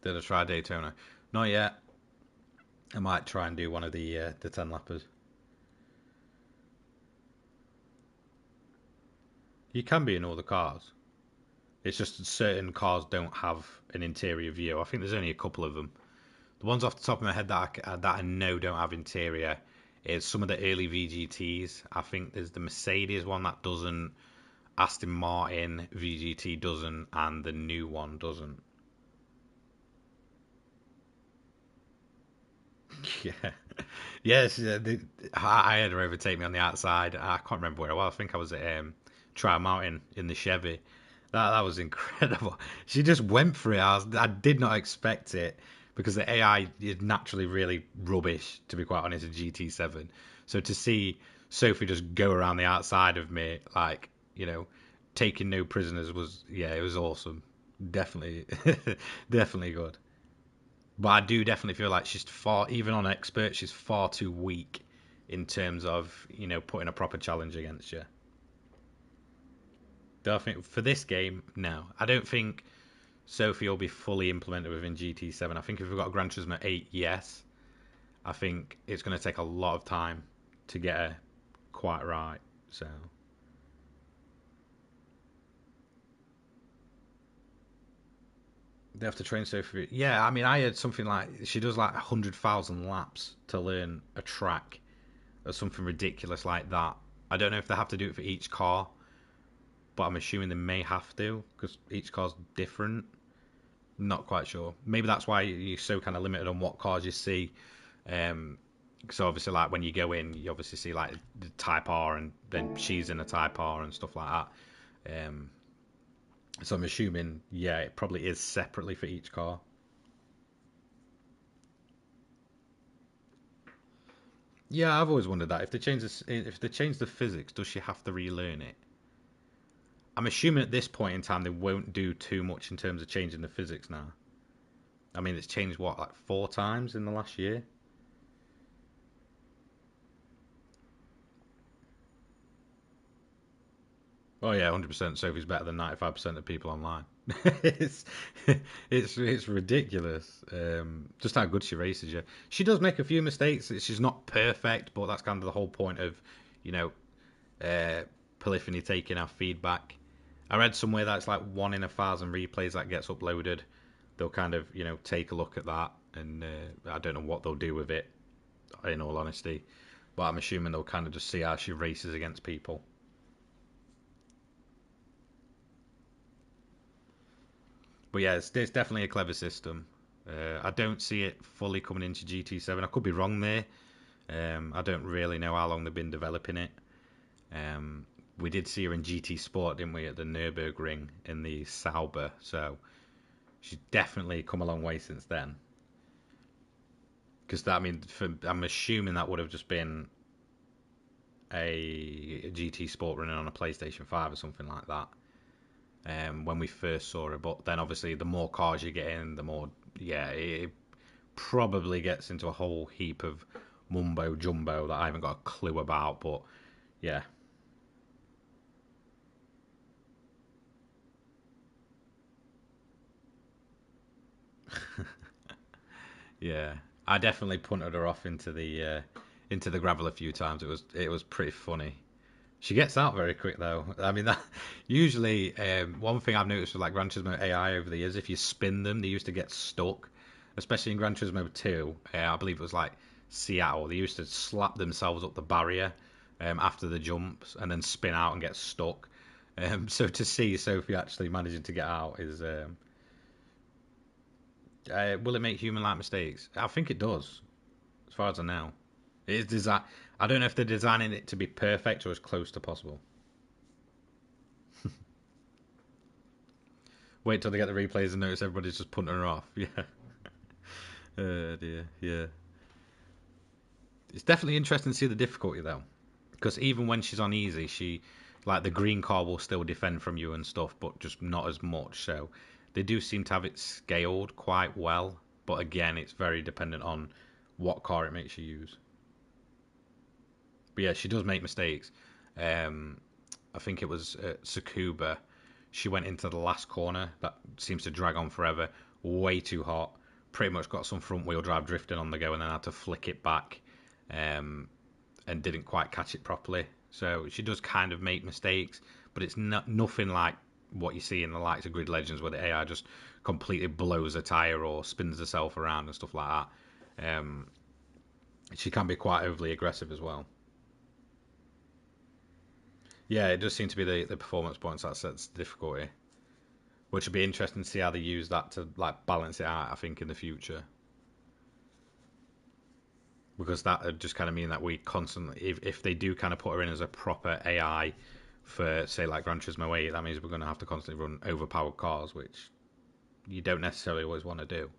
Did I try Daytona? Not yet. I might try and do one of the 10 lappers. You can be in all the cars. It's just certain cars don't have an interior view. I think there's only a couple of them. The ones off the top of my head that I know don't have interior is some of the early VGTs. I think there's the Mercedes one that doesn't, Aston Martin VGT doesn't, and the new one doesn't. Yeah, yes. I had her overtake me on the outside. I can't remember where I was. I think I was at Trial Mountain in the Chevy. That was incredible. She just went for it. I did not expect it because the AI is naturally really rubbish, to be quite honest, in GT7. So to see Sophie just go around the outside of me, like, taking no prisoners was, yeah, it was awesome. Definitely, definitely good. But I do definitely feel like she's far, even on expert, she's far too weak in terms of, putting a proper challenge against you. Do I think for this game, no. I don't think Sophie will be fully implemented within GT7. I think if we've got a Gran Turismo 8, yes. I think it's going to take a lot of time to get her quite right. So They have to train Sophie. Yeah, I mean, I heard something like she does like 100,000 laps to learn a track or something ridiculous like that. I don't know if they have to do it for each car, but I'm assuming they may have to because each car's different. Not quite sure. Maybe that's why you're so kind of limited on what cars you see. So obviously, like when you go in, you obviously see like the Type R, and then she's in a Type R and stuff like that. So I'm assuming, yeah, it probably is separately for each car. Yeah, I've always wondered that if they change the physics, does she have to relearn it? I'm assuming at this point in time they won't do too much in terms of changing the physics now. I mean, it's changed what, like 4 times in the last year. Oh yeah, 100%. Sophie's better than 95% of people online. it's it's ridiculous. Just how good she races. Yeah, she does make a few mistakes. She's not perfect, but that's kind of the whole point of, you know, uh, Polyphony taking our feedback. I read somewhere that's like 1 in 1,000 replays that gets uploaded. They'll kind of, you know, take a look at that, and I don't know what they'll do with it, in all honesty. But I'm assuming they'll kind of just see how she races against people. But yeah, it's definitely a clever system. I don't see it fully coming into GT7. I could be wrong there. I don't really know how long they've been developing it. We did see her in GT Sport, didn't we, at the Nürburgring in the Sauber. So she's definitely come a long way since then. Because I mean, I'm assuming that would have just been a GT Sport running on a PlayStation 5 or something like that. When we first saw her, but then obviously the more cars you get in, the more, yeah, it probably gets into a whole heap of mumbo jumbo that I haven't got a clue about. But yeah, yeah, I definitely punted her off into the gravel a few times. It was pretty funny. She gets out very quick though. I mean, that usually one thing I've noticed with like Gran Turismo AI over the years, if you spin them, they used to get stuck. Especially in Gran Turismo 2, I believe it was like Seattle. They used to slap themselves up the barrier after the jumps and then spin out and get stuck. So to see Sophie actually managing to get out is, will it make human-like mistakes? I think it does, as far as I know. It is design. I don't know if they're designing it to be perfect or as close to possible. Wait till they get the replays and notice everybody's just punting her off. Yeah. Dear. Yeah. It's definitely interesting to see the difficulty though, because even when she's on easy, she like the green car will still defend from you and stuff, but just not as much. So they do seem to have it scaled quite well, but again, it's very dependent on what car it makes you use. But yeah, she does make mistakes. Um, I think it was Sakuba. She went into the last corner that seems to drag on forever, way too hot. Pretty much got some front wheel drive drifting on the go, and then had to flick it back, um, and didn't quite catch it properly. So she does kind of make mistakes, but it's nothing like what you see in the likes of Grid Legends, where the AI just completely blows a tire or spins herself around and stuff like that. She can be quite overly aggressive as well. Yeah, it does seem to be the performance points that sets the difficulty, which would be interesting to see how they use that to like balance it out. I think in the future, because that would just kind of mean that we constantly, if they do kind of put her in as a proper AI for say like Gran Turismo 8, that means we're going to have to constantly run overpowered cars, which you don't necessarily always want to do.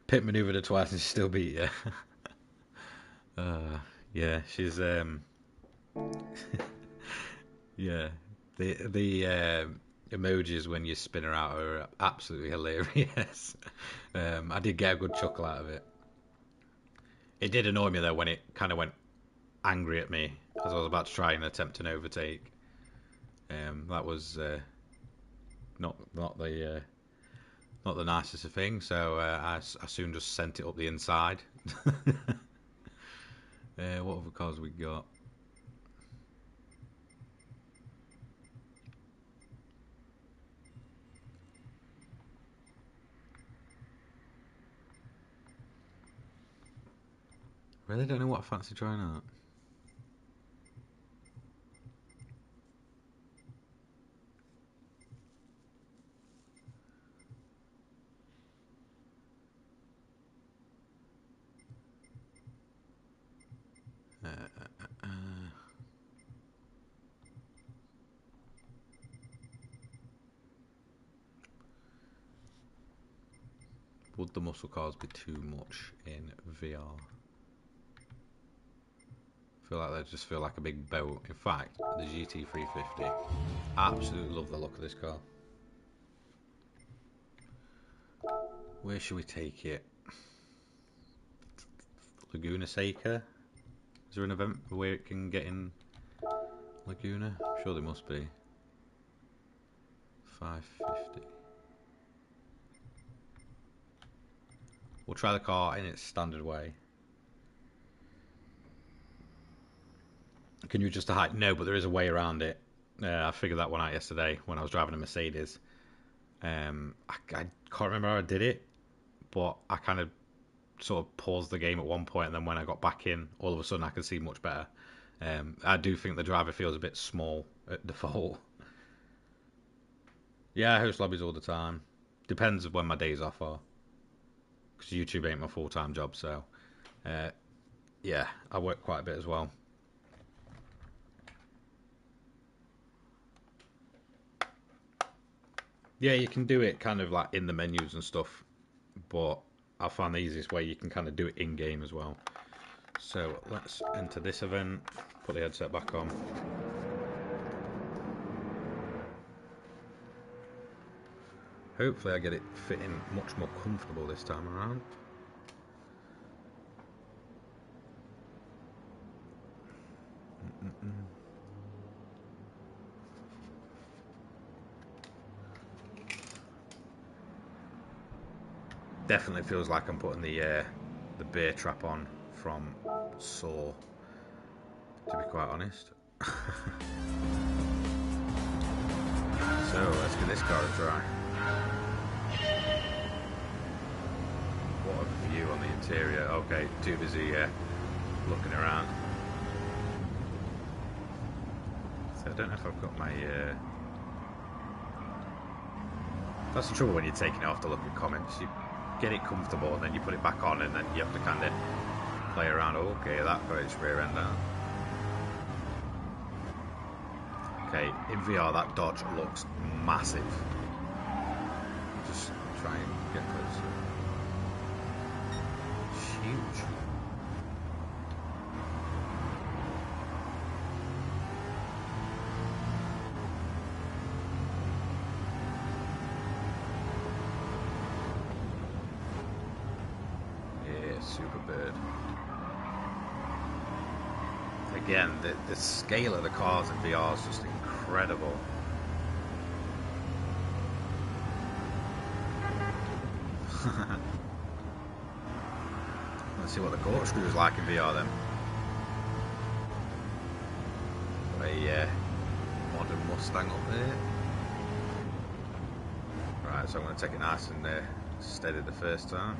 Pit maneuvered her twice and she still beat you. Yeah, she's yeah. The emojis when you spin her out are absolutely hilarious. I did get a good chuckle out of it. It did annoy me though when it kind of went angry at me as I was about to try and attempt an overtake. That was not the nicest of things. So I soon just sent it up the inside. What other cars we got? Really don't know what I fancy trying out. Would the muscle cars be too much in VR? I feel like they just feel like a big boat. In fact, the GT350, I absolutely love the look of this car. Where should we take it? Laguna Seca? Is there an event where it can get in Laguna? I'm sure there must be. 550. We'll try the car in its standard way. Can you adjust the height? No, but there is a way around it. I figured that one out yesterday when I was driving a Mercedes. I can't remember how I did it, but I kind of sort of paused the game at one point, and then when I got back in, all of a sudden I could see much better. I do think the driver feels a bit small at default. Yeah, I host lobbies all the time. Depends of when my days off are, because YouTube ain't my full-time job. So yeah, I work quite a bit as well. Yeah, you can do it kind of like in the menus and stuff, but I find the easiest way you can kind of do it in-game as well. So let's enter this event, put the headset back on. Hopefully I get it fitting much more comfortable this time around. Definitely feels like I'm putting the bear trap on from Saw, to be quite honest. So let's give this car a try. What a view on the interior. Okay, too busy looking around. So I don't know if I've got my... That's the trouble when you're taking it off to look at comments. You get it comfortable and then you put it back on and then you have to kind of play around. Okay, that got its rear end out. Okay, in VR that Dodge looks massive. Just try and get closer. It's huge. Superbird. Again, the scale of the cars in VR is just incredible. Let's see what the corkscrew is like in VR then. Got a modern Mustang up there. Right, so I'm going to take it nice and steady the first time.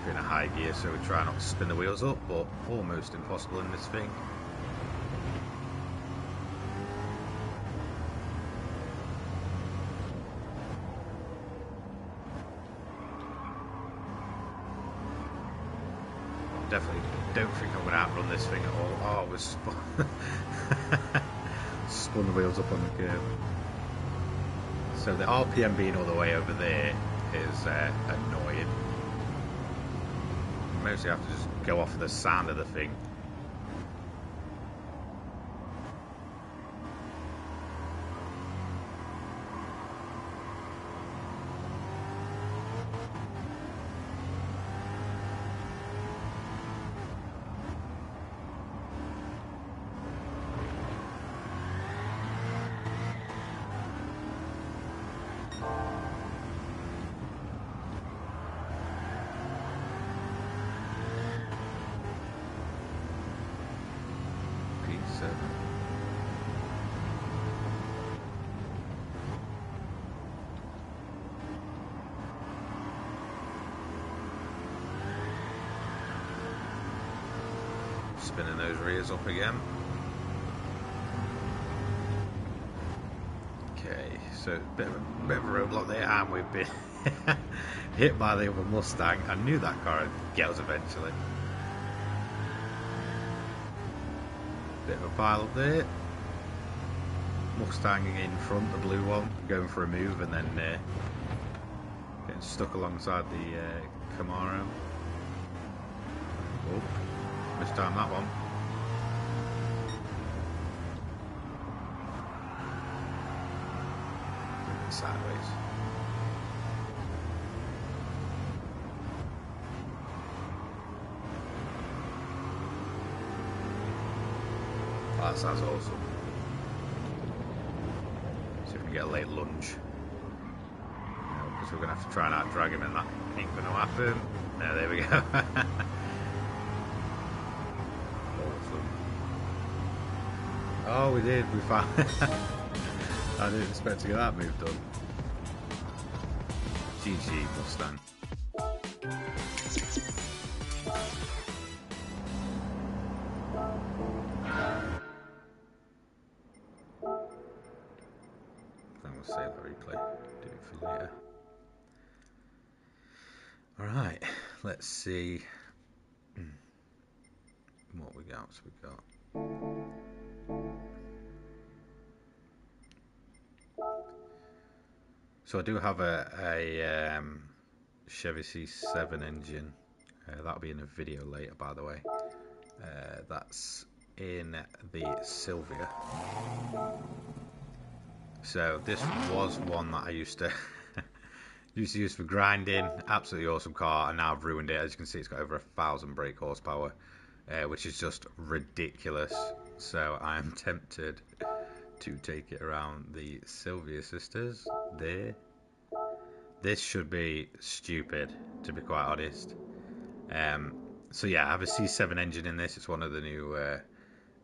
In a high gear, so we try not to spin the wheels up, but almost impossible in this thing. Definitely don't think I'm going to outrun this thing at all. Oh, we're spun the wheels up on the curve. So the RPM being all the way over there is annoying. Mostly have to just go off of the sound of the thing. P7. Spinning those rears up again. Okay, so a bit of a roadblock there, and we've been hit by the other Mustang. I knew that car would get us eventually. Bit of a pile up there. Mustang in front, the blue one, going for a move and then getting stuck alongside the Camaro. Oh. Mistimed that one. Sideways. Oh, that sounds awesome. See if we can get a late lunge. Because we're going to have to try and out-drag him, and that ain't going to happen. No, there we go. Oh, we did. We found. I didn't expect to get that move done. GG Mustang. Then we'll save the replay. Do it for later. All right. Let's see what we got. So we got. So I do have a Chevy C7 engine. That'll be in a video later, by the way. That's in the Sylvia. So this was one that I used to use for grinding. Absolutely awesome car, and now I've ruined it. As you can see, it's got over 1,000 brake horsepower, which is just ridiculous. So I am tempted to take it around the Sylvia sisters there. This should be stupid, to be quite honest. So yeah, I have a C7 engine in this. It's one of the new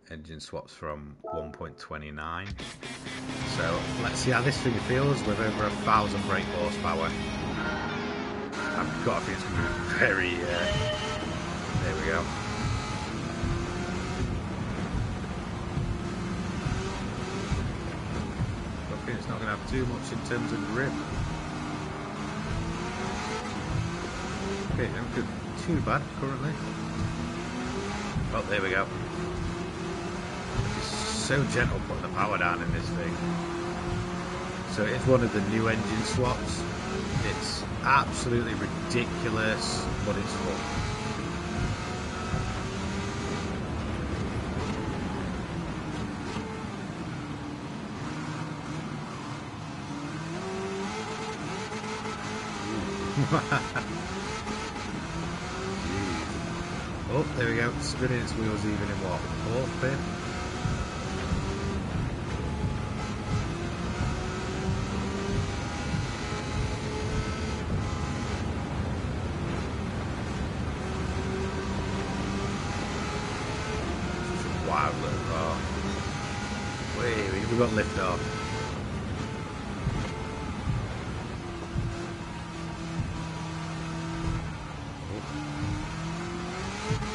engine swaps from 1.29. So let's see how this thing feels with over 1,000 brake horsepower. I've got a feeling it's going to be very... there we go. It's not going to have too much in terms of grip. Okay, don't feel too bad currently. Oh, there we go. It's so gentle putting the power down in this thing. So it's one of the new engine swaps. It's absolutely ridiculous, but it's fun. Oh, there we go, spinning its wheels even in what? Fourth, fifth? Such a wild little car. Wait, we got lift off.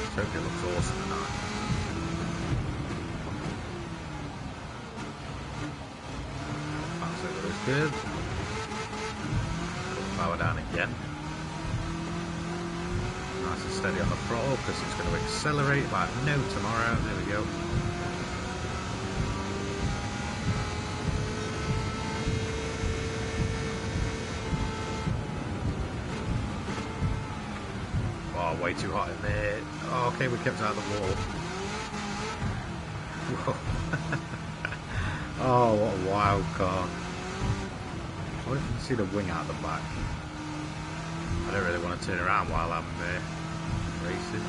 I hope it looks awesome tonight. Absolutely looks good. Put the power down again. Nice and steady on the throttle because it's going to accelerate like no tomorrow. There we go. Oh, way too hot in there. Oh, okay, we kept it out of the wall. Whoa. Oh, what a wild car. I wonder if you can see the wing out the back. I don't really want to turn around while I'm racing.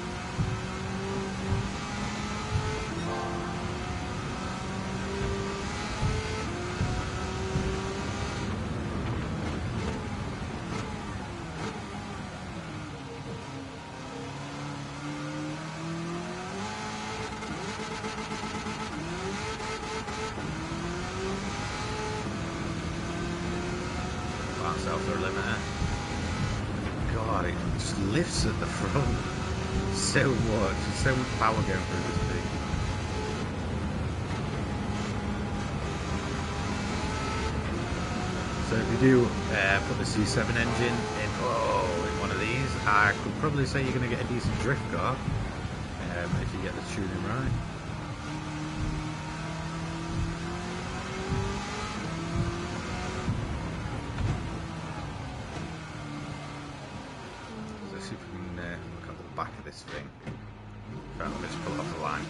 Can't sell for a limiter. God, it just lifts at the front so much. There's so much power going through this thing. So if you do put the C7 engine in one of these, I could probably say you're going to get a decent drift car if you get the tuning right. Let's see if we can look at the back of this thing. Right, let me just pull it off the line.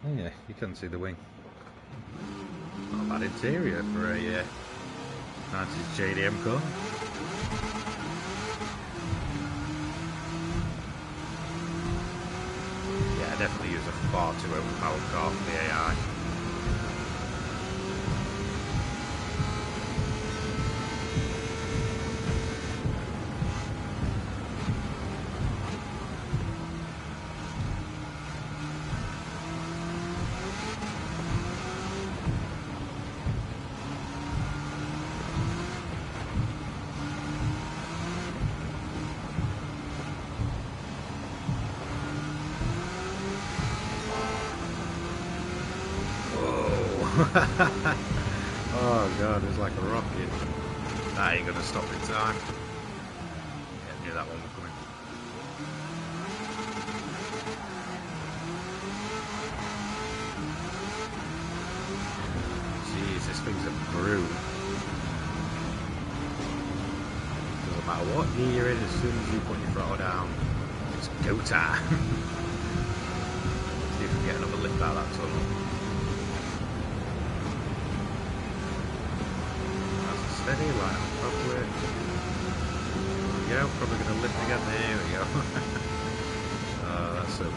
Oh yeah, you can see the wing. Not a bad interior for a 90s JDM car. Yeah, I definitely use a far too overpowered car for the AI. Oh god, it's like a rocket. That ain't gonna stop in time. Yeah, knew that one was coming. Jeez, this thing's a brute. Doesn't matter what gear you're in, as soon as you put your throttle down, it's go time. See if we can get another lift out of that tunnel. Steady, line up properly. There we go, probably going to lift again. There we go. Oh, that's so cool.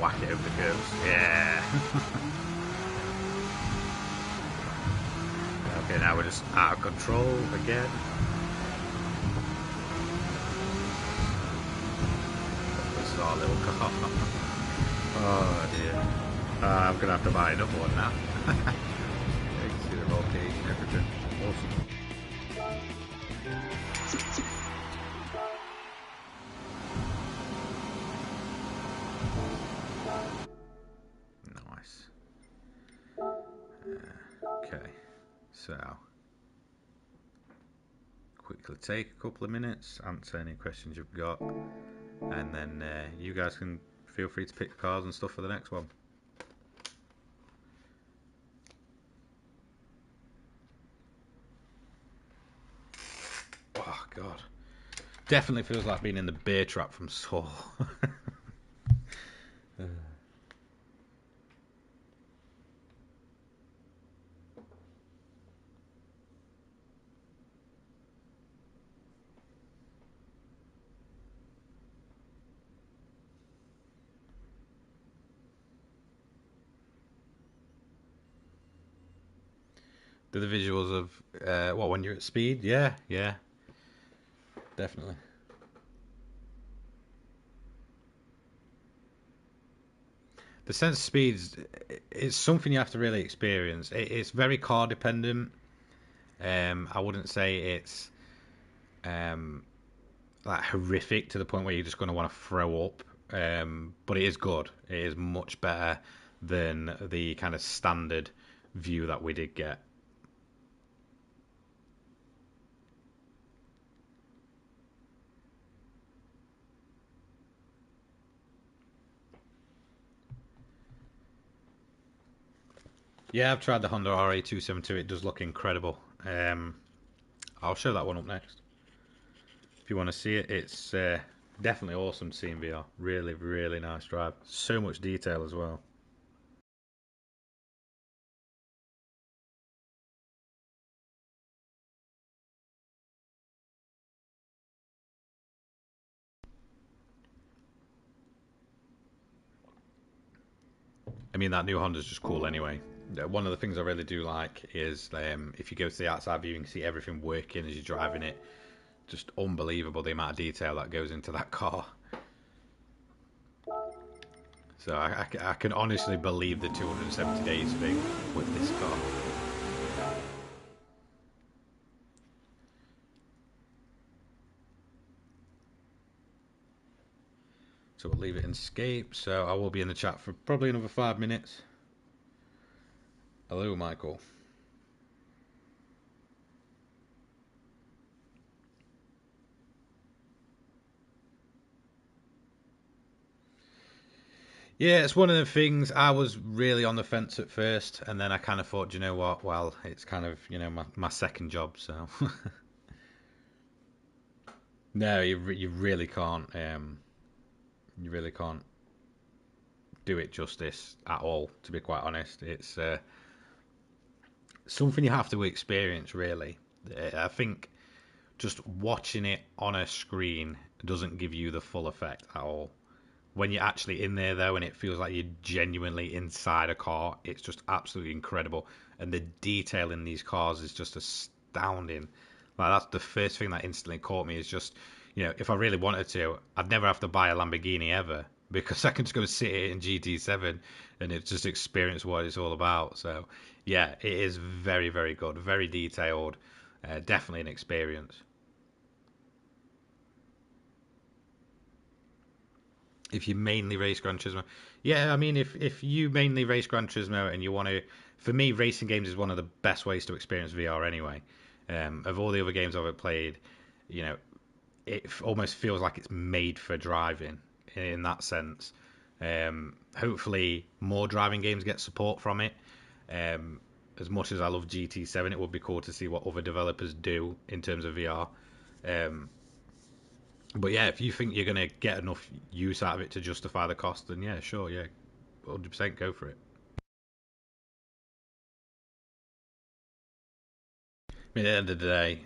Whack it over the curves. Yeah. Okay, now we're just out of control again. Our little car. Oh dear. I'm gonna have to buy another one now. You can see the roll cage and everything. Awesome. Nice. Okay. So, quickly take a couple of minutes, answer any questions you've got. And then you guys can feel free to pick cars and stuff for the next one. Oh god, definitely feels like being in the bear trap from Saw. Do the visuals of what, when you're at speed? Yeah, definitely. The sense of speed is something you have to really experience. It's very car dependent. I wouldn't say it's like horrific to the point where you're just going to want to throw up. But it is good. It is much better than the kind of standard view that we did get. Yeah, I've tried the Honda RA272. It does look incredible. I'll show that one up next. If you want to see it, it's definitely awesome to see in VR. Really, really nice drive. So much detail as well. I mean, that new Honda's just cool anyway. One of the things I really do like is if you go to the outside view, you can see everything working as you're driving it. Just unbelievable the amount of detail that goes into that car. So I can honestly believe the 270 days thing with this car. So we'll leave it in escape. So I will be in the chat for probably another 5 minutes. Hello, Michael. Yeah, it's one of the things. I was really on the fence at first, and then I kind of thought, you know what? Well, it's kind of my second job, so no, you really can't you really can't do it justice at all. To be quite honest, it's something you have to experience. Really, I think just watching it on a screen doesn't give you the full effect at all. When you're actually in there though, and it feels like you're genuinely inside a car, it's just absolutely incredible. And the detail in these cars is just astounding. Like that's the first thing that instantly caught me. Is just, if I really wanted to, I'd never have to buy a Lamborghini ever because I can just go sit it in GT7 and it's just experience what it's all about. So yeah, it is very very good, very detailed, definitely an experience. If you mainly race Gran Turismo, yeah, I mean, if you mainly race Gran Turismo and you want to, for me, racing games is one of the best ways to experience VR anyway. Of all the other games I've played, you know, it almost feels like it's made for driving in that sense. Hopefully, more driving games get support from it. As much as I love GT7, it would be cool to see what other developers do in terms of VR. Um, but yeah, if you think you're going to get enough use out of it to justify the cost, then yeah, sure, yeah, 100% go for it. I mean, at the end of the day,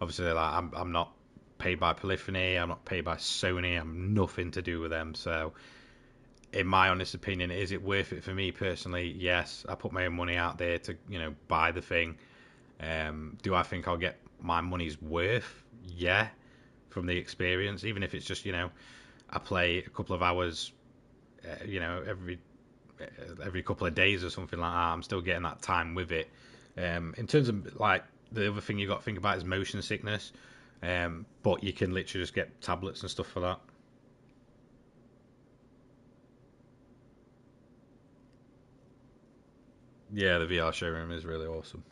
obviously, like I'm not paid by Polyphony, I'm not paid by Sony, I'm nothing to do with them. So, in my honest opinion, is it worth it for me personally? Yes, I put my own money out there to buy the thing. Do I think I'll get my money's worth? Yeah, from the experience, even if it's just I play a couple of hours, every couple of days or something like that. I'm still getting that time with it. In terms of like the other thing you got to think about is motion sickness, but you can literally just get tablets and stuff for that. Yeah, the VR showroom is really awesome.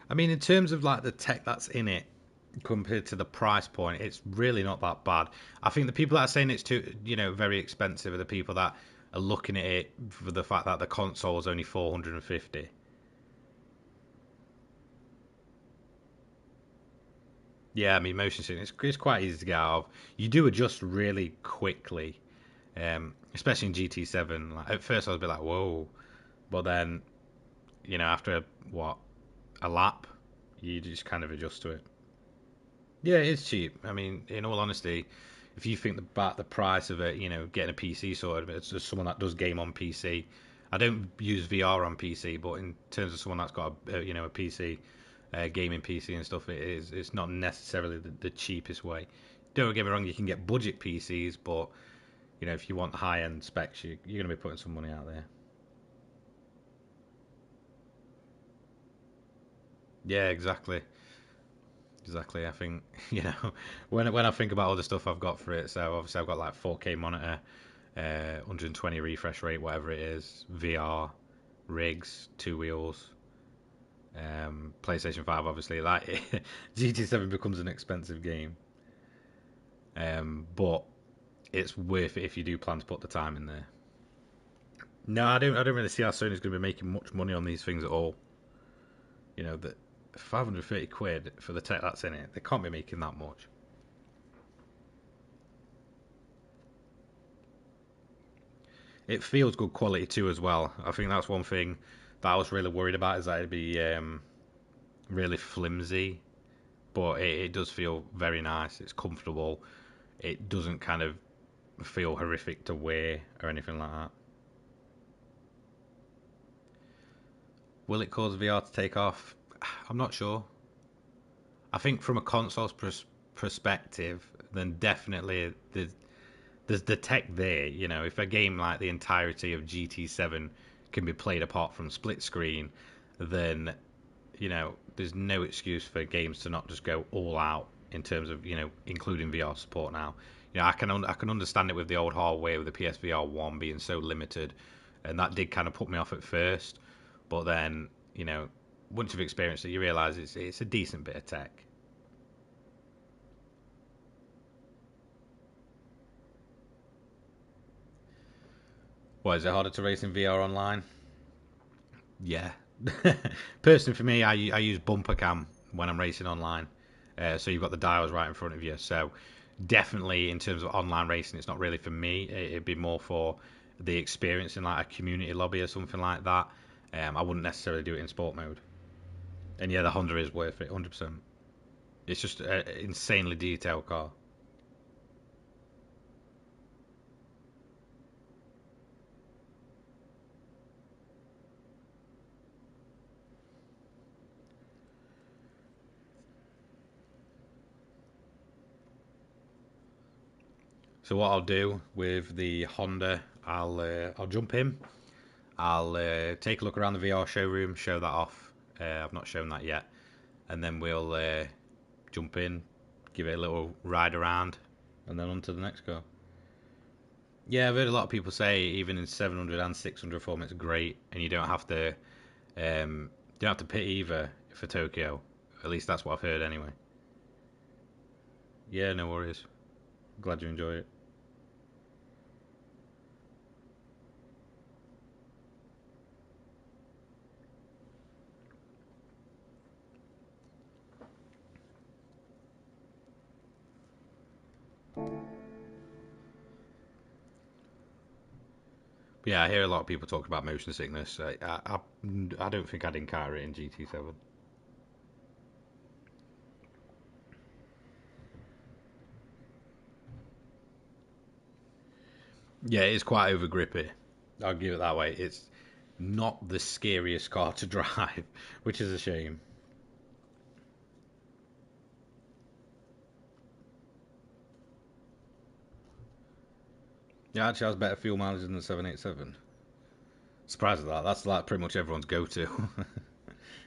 I mean, in terms of like the tech that's in it compared to the price point, it's really not that bad. I think the people that are saying it's too, very expensive are the people that are looking at it for the fact that the console is only 450. Yeah, I mean, motion sickness it's quite easy to get out of. You do adjust really quickly, especially in GT7. Like, at first, I was a bit like, whoa, but then, after what a lap, you just kind of adjust to it. Yeah, it's cheap. I mean, in all honesty, if you think about the price of it, getting a PC sorted, it's just someone that does game on PC. I don't use VR on PC, but in terms of someone that's got a PC, gaming PC and stuff, it's not necessarily the cheapest way. Don't get me wrong, you can get budget PCs, but if you want high end specs, you're going to be putting some money out there. Yeah, exactly. Exactly. I think when I think about all the stuff I've got for it. So obviously I've got like 4K monitor, 120 refresh rate, whatever it is, VR, rigs, two wheels, PlayStation 5. Obviously, like GT7 becomes an expensive game, but it's worth it if you do plan to put the time in there. No, I don't. I don't really see how Sony's going to be making much money on these things at all. That 530 quid for the tech that's in it, they can't be making that much. It feels good quality too as well. I think that's one thing that I was really worried about, is that it'd be really flimsy, but it does feel very nice. It's comfortable. It doesn't kind of feel horrific to wear or anything like that. Will it cause VR to take off? I'm not sure. I think from a console's perspective, then definitely there's the tech there. You know, if a game like the entirety of GT7 can be played apart from split screen, then you know there's no excuse for games to not just go all out in terms of, you know, including VR support now. You know, I can understand it with the old hardware with the PSVR1 being so limited, and that did kind of put me off at first. But then, you know, once you've experienced it, you realise it's a decent bit of tech. What, is it harder to race in VR online? Yeah. Personally, for me, I use bumper cam when I'm racing online. So you've got the dials right in front of you. So definitely, in terms of online racing, it's not really for me. It'd be more for the experience in like a community lobby or something like that. I wouldn't necessarily do it in sport mode. And yeah, the Honda is worth it, 100%. It's just an insanely detailed car. So what I'll do with the Honda, I'll jump in. I'll take a look around the VR showroom, show that off. I've not shown that yet, and then we'll jump in, give it a little ride around, and then on to the next car. Yeah, I've heard a lot of people say even in 700 and 600 form it's great, and you don't have to pit either for Tokyo. At least that's what I've heard anyway. Yeah, no worries. Glad you enjoy it. Yeah, I hear a lot of people talk about motion sickness. I don't think I'd encounter it in GT7. Yeah, it's quite over grippy. I'll give it that way. It's not the scariest car to drive, which is a shame. Yeah, actually has better fuel mileage than the 787. Surprised at that. That's like pretty much everyone's go-to.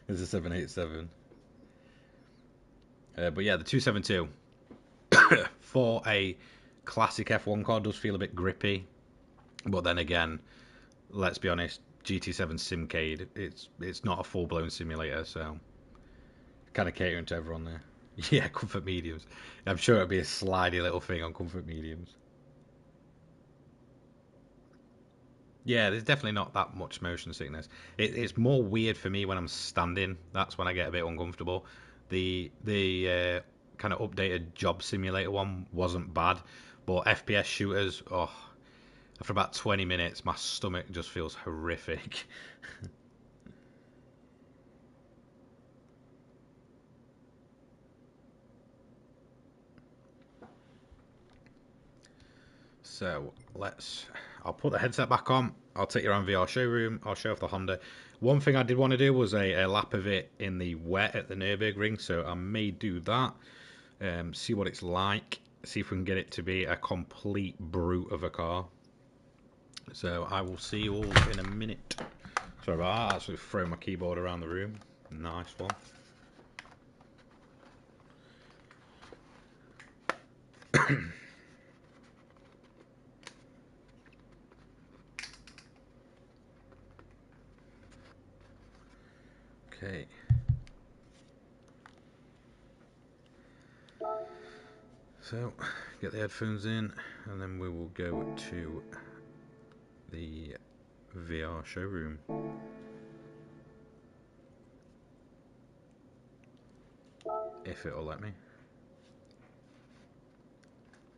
Is the 787. But yeah, the 272 for a classic F1 car does feel a bit grippy. But then again, let's be honest, GT7 Simcade, it's not a full-blown simulator, so kind of catering to everyone there. Yeah, comfort mediums. I'm sure it'd be a slidey little thing on comfort mediums. Yeah, there's definitely not that much motion sickness. It's more weird for me when I'm standing. That's when I get a bit uncomfortable. The kind of updated job simulator one wasn't bad, but FPS shooters, oh, after about 20 minutes, my stomach just feels horrific. So I'll put the headset back on. I'll take you around VR showroom. I'll show off the Honda. One thing I did want to do was a lap of it in the wet at the Nürburgring, so I may do that. See what it's like. See if we can get it to be a complete brute of a car. So I will see you all in a minute. Sorry about that. I actually throw my keyboard around the room. Nice one. Okay. So, get the headphones in, and then we will go to the VR showroom. If it'll let me.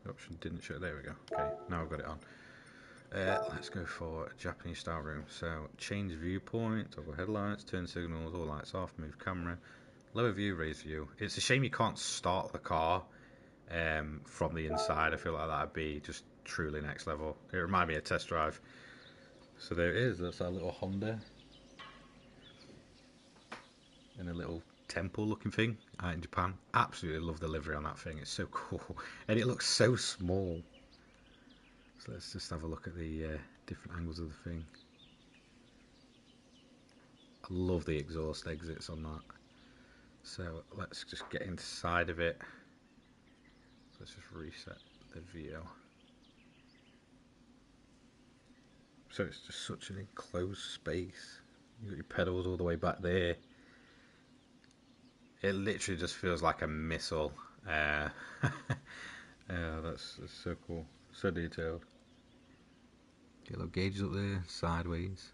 The option didn't show. There we go. Okay, now I've got it on. Let's go for a Japanese style room. So change viewpoint, toggle headlights, turn signals, all lights off, move camera, lower view, raise view. It's a shame you can't start the car from the inside. I feel like that'd be just truly next level. It reminded me of test drive. So there it is. That's our little Honda and a little temple looking thing out in Japan. Absolutely love the livery on that thing. It's so cool and it looks so small. So let's just have a look at the different angles of the thing. I love the exhaust exits on that. So let's just get inside of it. So let's just reset the view. So it's just such an enclosed space. You've got your pedals all the way back there. It literally just feels like a missile. Yeah, that's so cool. So detailed. Get little gauges up there, sideways.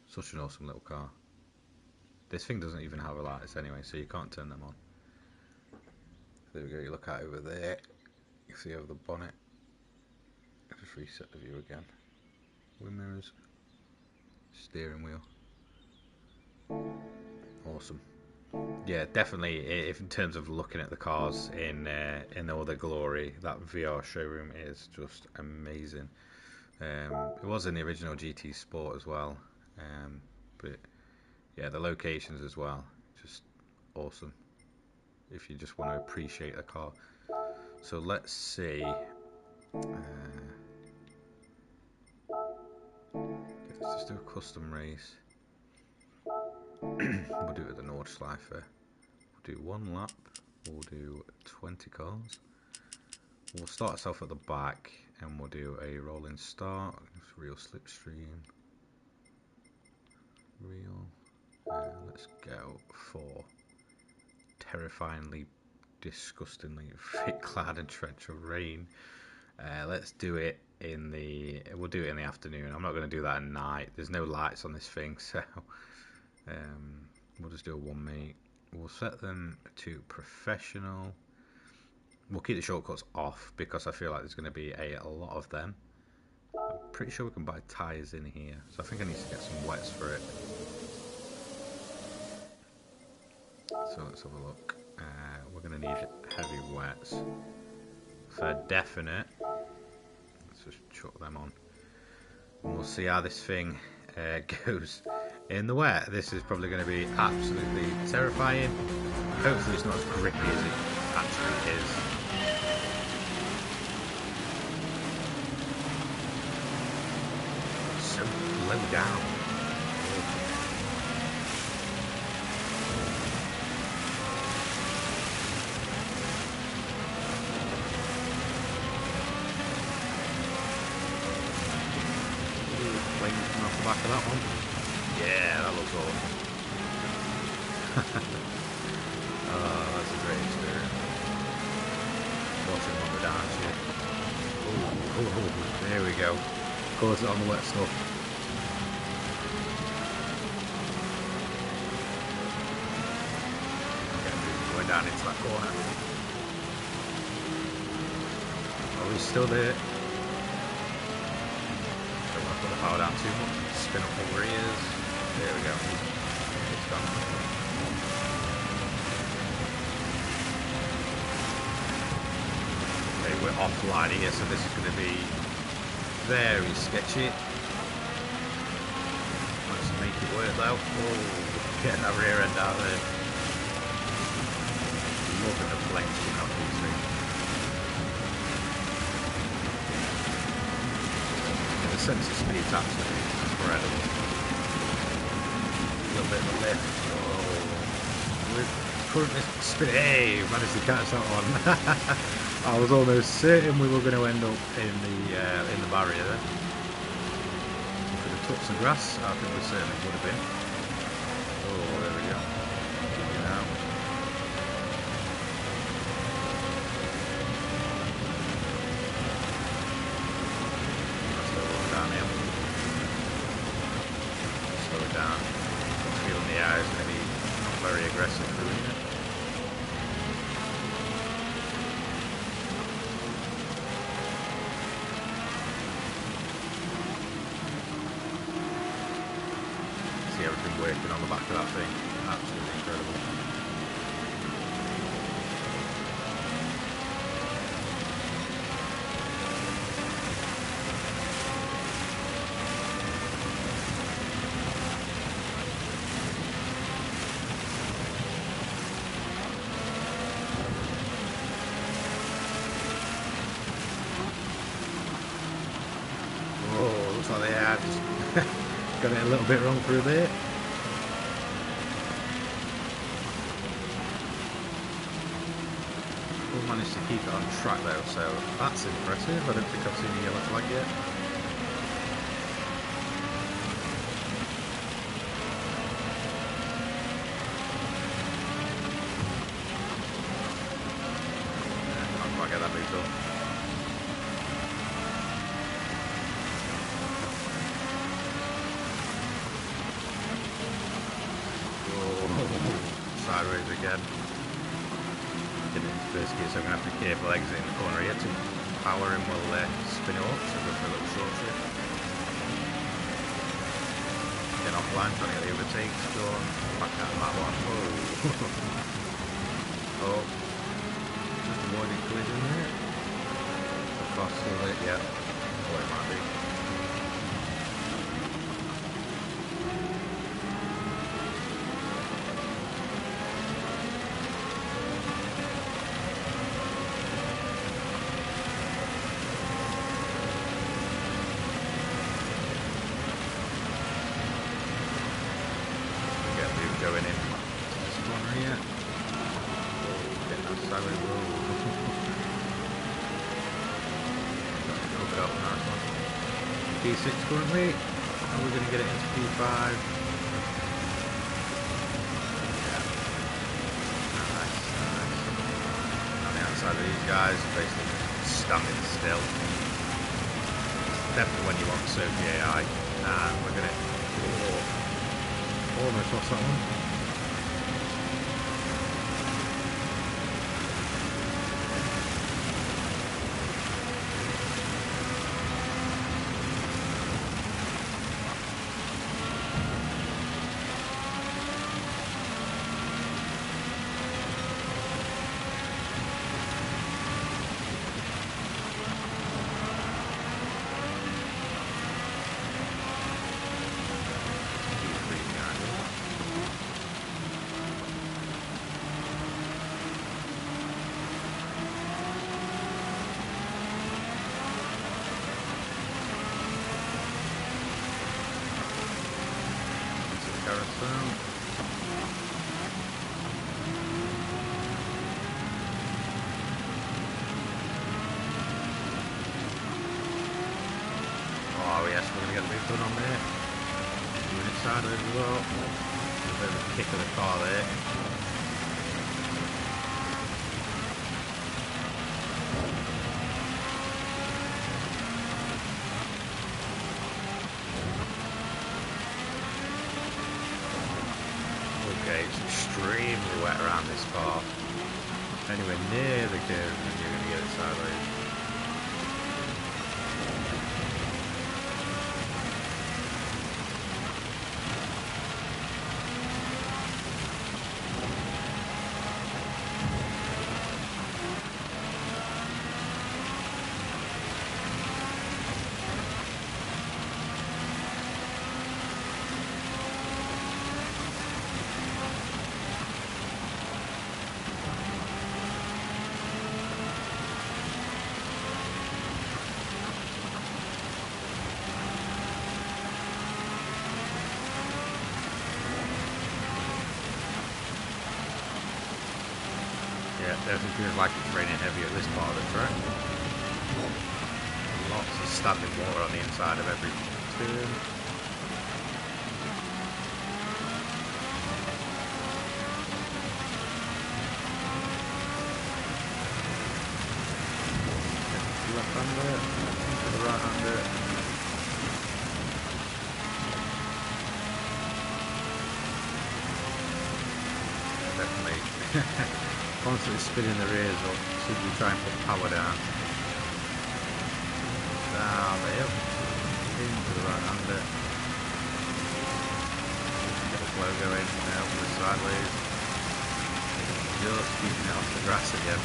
Such an awesome little car. This thing doesn't even have lights anyway, so you can't turn them on. There we go, you look out over there. You see over the bonnet. Just reset the view again. Wind mirrors. Steering wheel. Awesome. Yeah, definitely. If in terms of looking at the cars in all their glory, that VR showroom is just amazing. It was in the original GT Sport as well, but yeah, the locations as well, just awesome. If you just want to appreciate a car. So let's see. Let's just do a custom race. We'll do it with the Nordschleife. We'll do one lap. We'll do 20 cars. We'll start ourselves at the back and we'll do a rolling start. Real slipstream. Real. Let's go for terrifyingly, disgustingly thick cloud and torrential rain. Let's do it in the. We'll do it in the afternoon. I'm not going to do that at night. There's no lights on this thing, so we'll just do a 1 minute. We'll set them to professional. We'll keep the shortcuts off because I feel like there's going to be a lot of them. I'm pretty sure we can buy tyres in here, so I think I need to get some wets for it. So let's have a look. We're going to need heavy wets for definite. Let's just chuck them on. And we'll see how this thing goes in the wet. This is probably going to be absolutely terrifying. Hopefully it's not as grippy as it actually is. So low down. Back of that one. Yeah, that looks awesome. Oh, that's a great experience. Watching on the dance here. Oh, there we go. Close it on the wet stuff. Going down into that corner. Oh, he's still there. Don't want to put the power down too much. Spin up over ears. There we go. It's gone. Okay, we're offline here, so this is going to be very sketchy. Let's make it work though. Oh, getting that rear end out there. Loving the flames coming off these things. The sense of speed is absolutely incredible. A little bit of a lift. Oh, we're currently spinning. Hey, managed to catch that one. I was almost certain we were going to end up in the barrier there. We could have touched the grass. I think we certainly would have been. Oh, there we go. Get out. Down. Feeling the air is going to be very aggressive for me. on the back of that thing. Absolutely incredible. Oh, looks like they had got it a little bit wrong through there. Managed to keep it on track though, so that's impressive. I don't think I've seen a yellow flag yet. I'll quite get that moved up. Oh, sideways again. First gear, so I'm going to have to be careful exiting the corner here to power him will spin it up, so go for a little short trip. Get offline, trying to get the overtakes done. Back out of that one. Oh. Oh. Just avoiding collision there. Across the lip, yeah. Oh, it might be. Going in this corner here. Getting that sideways roll. Cook it up, nice one. P6 currently. And we're going to get it into P5. Yeah. Nice, nice. On the outside of these guys, basically standing still. Definitely when you want to serve the AI. And we're going to. Almost lost that one. Oh yes, we're going to get a big done on there. Doing it sideways as well. A bit of a kick of the car there. Okay, it's extremely wet around this car. Anywhere near the curve and you're going to get it sideways. Yeah, definitely feels like it's raining heavy at this part of the track. Lots of standing water on the inside of every turn. Left-hander, into the right-hander. Definitely. Constantly spinning the rears up, simply try and put power down. Down there, into the right hander. Get the slow going. No, we're sideways. Just keeping it off the grass again.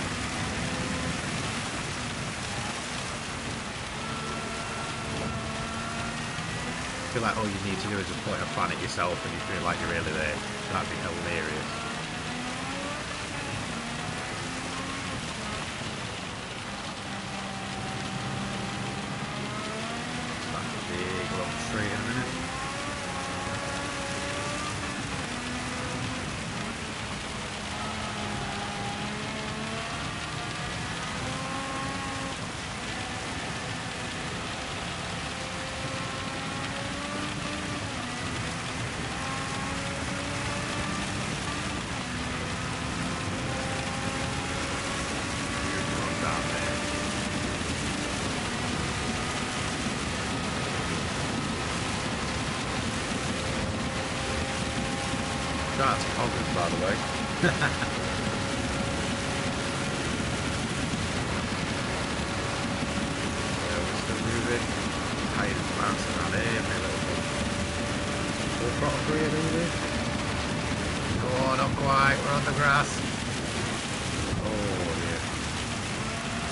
I feel like all you need to do is just point a fan at yourself and you feel like you're really there. That'd be hilarious. That's a big long straight in a minute. That's coggers, by the way. Yeah, we're still moving. Tires bouncing around here, my little bit. Full throttle for you, moving. Oh, not quite. We're on the grass. Oh, dear.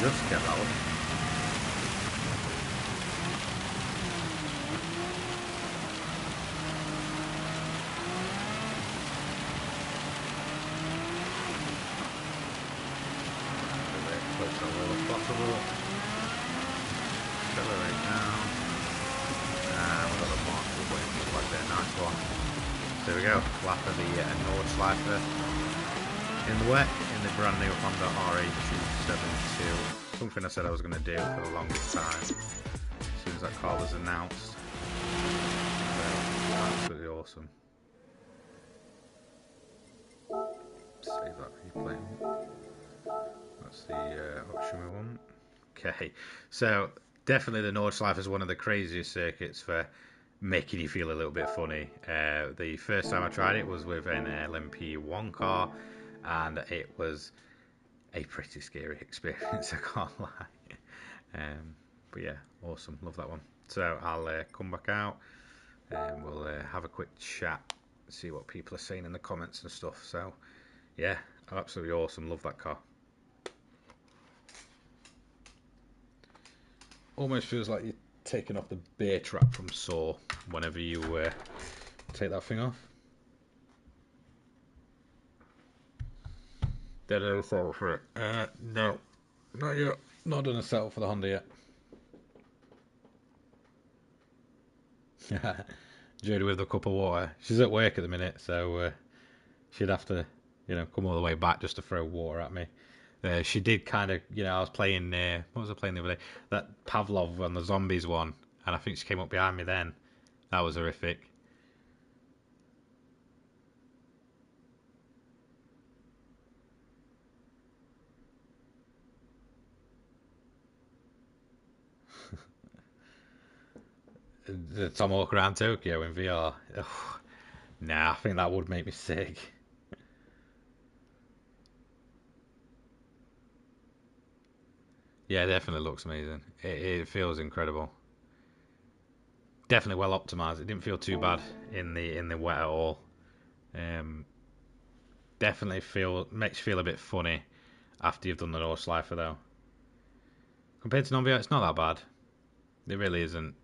Just get that one. Possible. Accelerate down. We've got the mark for waiting like that. Nice one. So there we go. Lap of the Nordschleife in the wet in the brand new Honda RA272. Something I said I was going to do for the longest time as soon as that car was announced. So, absolutely awesome. Save that replay. That's the option we want. Okay, so definitely the Nordschleife is one of the craziest circuits for making you feel a little bit funny. The first time I tried it was with an LMP1 car, and it was a pretty scary experience, I can't lie. But yeah, awesome, love that one. So I'll come back out and we'll have a quick chat, see what people are saying in the comments and stuff. So yeah, absolutely awesome, love that car. Almost feels like you're taking off the bear trap from Saw whenever you take that thing off. Did I settle for it? No, not yet. Not done a settle for the Honda yet. Jodie with a cup of water. She's at work at the minute, so she'd have to, come all the way back just to throw water at me. She did kind of, I was playing, what was I playing the other day? That Pavlov on the zombies one, and I think she came up behind me then. That was horrific. The Tom Hawk around Tokyo in VR. Ugh. Nah, I think that would make me sick. Yeah, it definitely looks amazing. It feels incredible. Definitely well optimized. It didn't feel too bad in the wet at all. Definitely makes you feel a bit funny after you've done the Nordschleife though. Compared to non-VR, it's not that bad. It really isn't.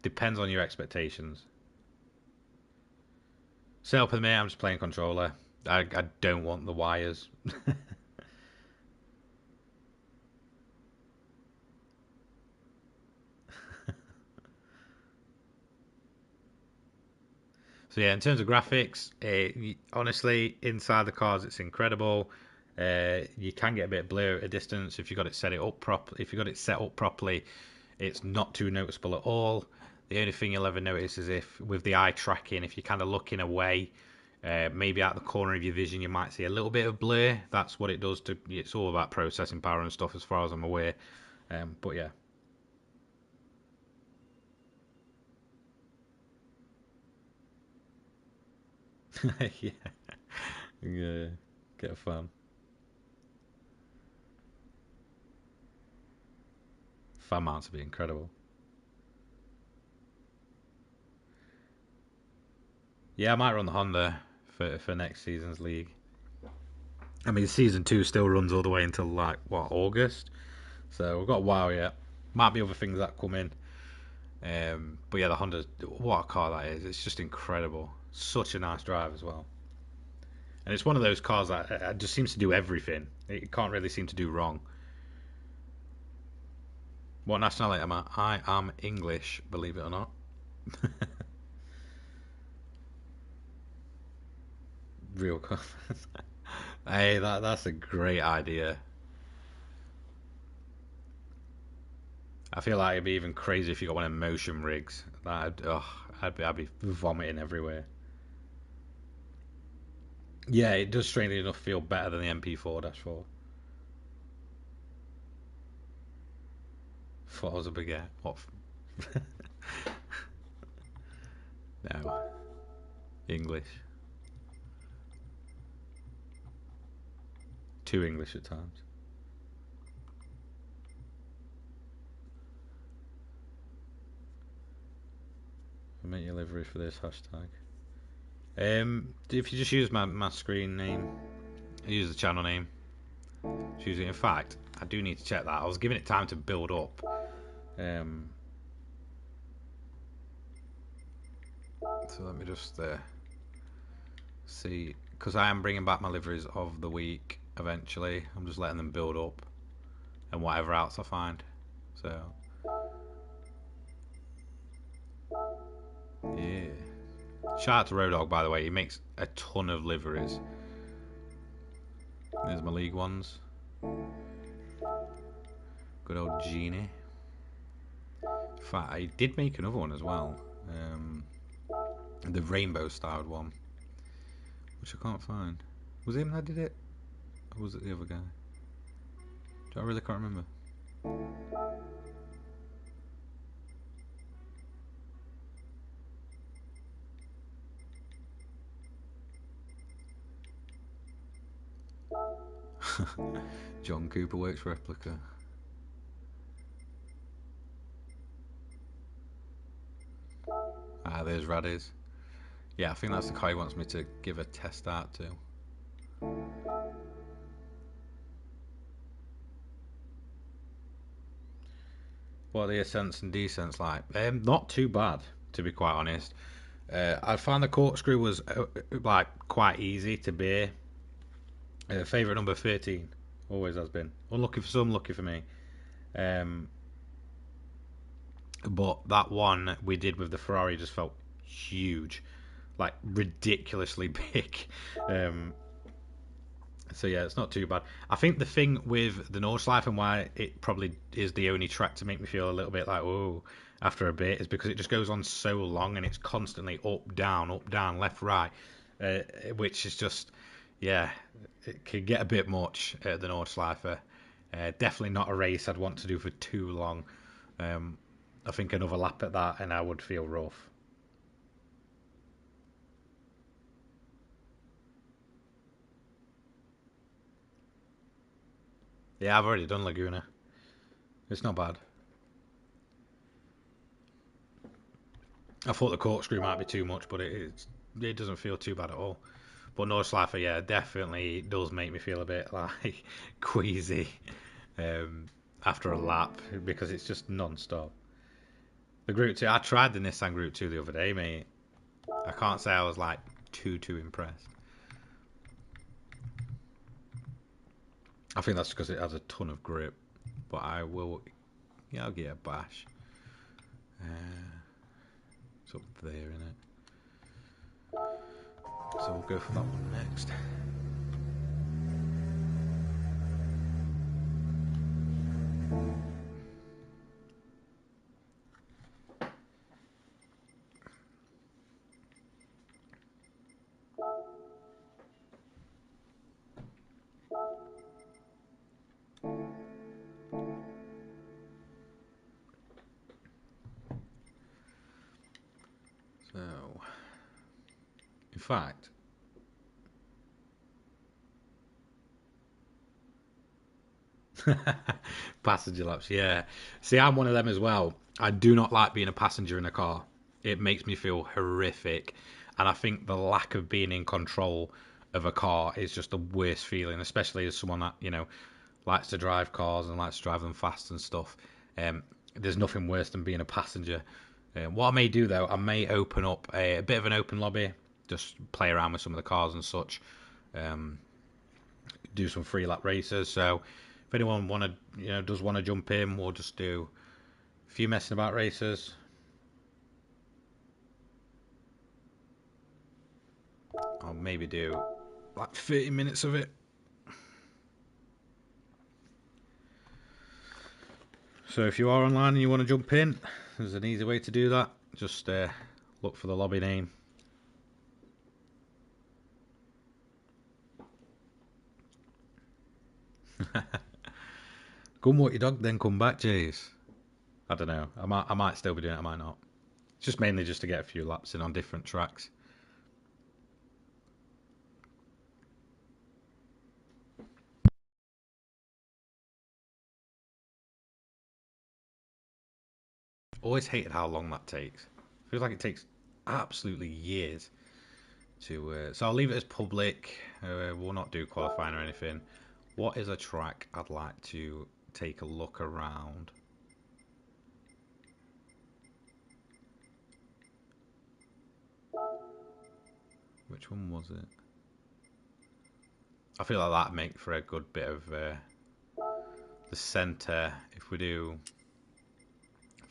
Depends on your expectations. Setup with me, I'm just playing controller. I don't want the wires. So yeah, in terms of graphics, honestly, inside the cars, it's incredible. You can get a bit of blur at a distance if you got it set up properly. It's not too noticeable at all. The only thing you'll ever notice is if with the eye tracking, if you're kind of looking away, maybe out the corner of your vision, you might see a little bit of blur. That's what it does to. It's all about processing power and stuff, as far as I'm aware. But yeah. Yeah. Yeah. Get a fan. Fan mounts would be incredible. Yeah, I might run the Honda for next season's league. I mean, season 2 still runs all the way until like what, August. So we've got a while yet. Might be other things that come in. But yeah, the Honda, what a car that is! It's just incredible. Such a nice drive as well. And it's one of those cars that just seems to do everything. It can't really seem to do wrong. What nationality am I? I am English, believe it or not. Real car. Hey, that's a great idea. I feel like it'd be even crazy if you got one of motion rigs. I'd be vomiting everywhere. Yeah, it does strangely enough feel better than the MP4-4. Forza Baguette. What? No. English. Too English at times. I'll make your livery for this hashtag. If you just use my screen name, use the channel name. Choose it. In fact, I do need to check that. I was giving it time to build up. So let me just see, because I am bringing back my liveries of the week eventually. I'm just letting them build up, and whatever else I find. So yeah. Shout out to Road Dogg, by the way. He makes a ton of liveries. There's my league ones. Good old Genie. In fact, I did make another one as well. The rainbow styled one, which I can't find. Was it him that did it? Or was it the other guy? I really can't remember. John Cooper Works replica. Ah, there's Radis. Yeah, I think that's the car he wants me to give a test out to. What are the ascents and descents like? Not too bad, to be quite honest. I found the corkscrew was like quite easy to bear. Favourite number 13, always has been. Unlucky for some, lucky for me. But that one we did with the Ferrari just felt huge, like ridiculously big. So yeah, it's not too bad. I think the thing with the Nordschleife and why it probably is the only track to make me feel a little bit like oh after a bit is because it just goes on so long and it's constantly up down, left right, which is just yeah, it can get a bit much at the Nordschleife. Definitely not a race I'd want to do for too long. I think another lap at that and I would feel rough. Yeah, I've already done Laguna. It's not bad. I thought the corkscrew might be too much, but it doesn't feel too bad at all. But Nordschleife, yeah, definitely does make me feel a bit like queasy after a lap because it's just non-stop. The Group 2, I tried the Nissan Group 2 the other day, mate. I can't say I was like too impressed. I think that's because it has a ton of grip, but I'll give it a bash. It's up there, isn't it? So we'll go for that one next. So, in fact, passenger laps, yeah. See, I'm one of them as well. I do not like being a passenger in a car. It makes me feel horrific. And I think the lack of being in control of a car is just the worst feeling, especially as someone that, you know, likes to drive cars and likes to drive them fast and stuff. There's nothing worse than being a passenger. What I may do though, I may open up a bit of an open lobby, just play around with some of the cars and such, do some free lap races. So if anyone does want to jump in, we'll just do a few messing about races. I'll maybe do like 30 minutes of it. So if you are online and you want to jump in, there's an easy way to do that. Just look for the lobby name. Go and walk your dog, then come back, Jays. I don't know. I might still be doing it. I might not. It's just mainly just to get a few laps in on different tracks. Always hated how long that takes. Feels like it takes absolutely years to. So I'll leave it as public. We'll not do qualifying or anything. What is a track I'd like to take a look around? Which one was it? I feel like that'd make for a good bit of the centre. If we do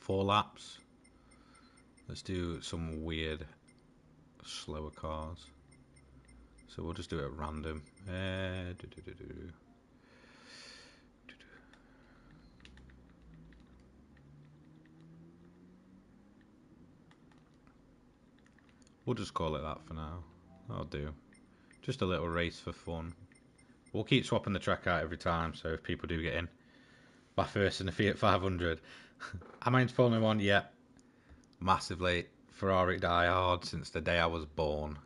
4 laps, let's do some weird slower cars. So we'll just do it at random. We'll just call it that for now. I'll do. Just a little race for fun. We'll keep swapping the track out every time, so if people do get in. Bathurst in the Fiat 500. Am I into Formula 1? Yeah. Massively. Ferrari die hard since the day I was born.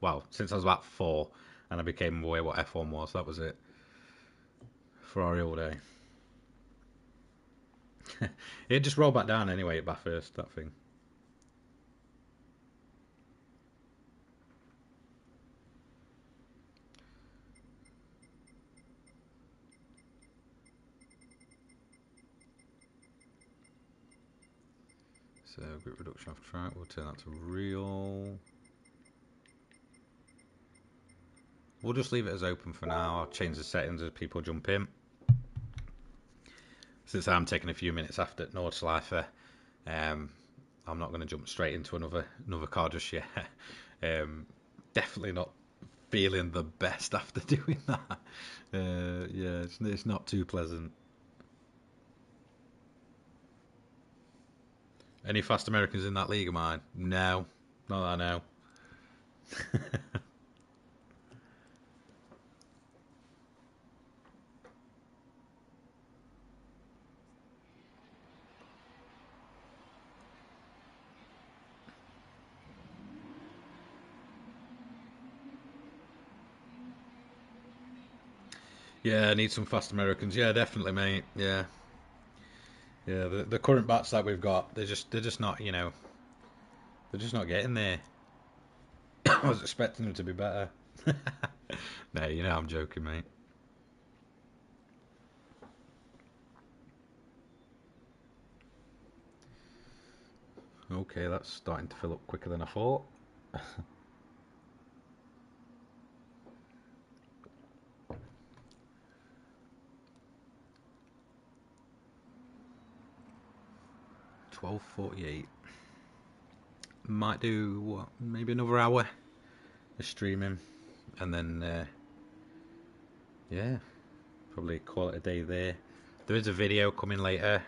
Well, since I was about 4 and I became aware what F1 was. That was it. Ferrari all day. It just rolled back down anyway at Bathurst, that thing. So grip reduction off track, we'll turn that to real. We'll just leave it as open for now. I'll change the settings as people jump in. Since I'm taking a few minutes after Nordschleife, I'm not going to jump straight into another car just yet. Definitely not feeling the best after doing that. Yeah, it's not too pleasant. Any fast Americans in that league of mine? No, not that I know. Yeah, I need some fast Americans. Yeah, definitely, mate. Yeah, yeah. The current bats that we've got, they're just not, they're just not getting there. I was expecting them to be better. No, I'm joking, mate. Okay, that's starting to fill up quicker than I thought. 12:48. Might do what? Maybe another hour of streaming, and then yeah, probably call it a day there. There is a video coming later,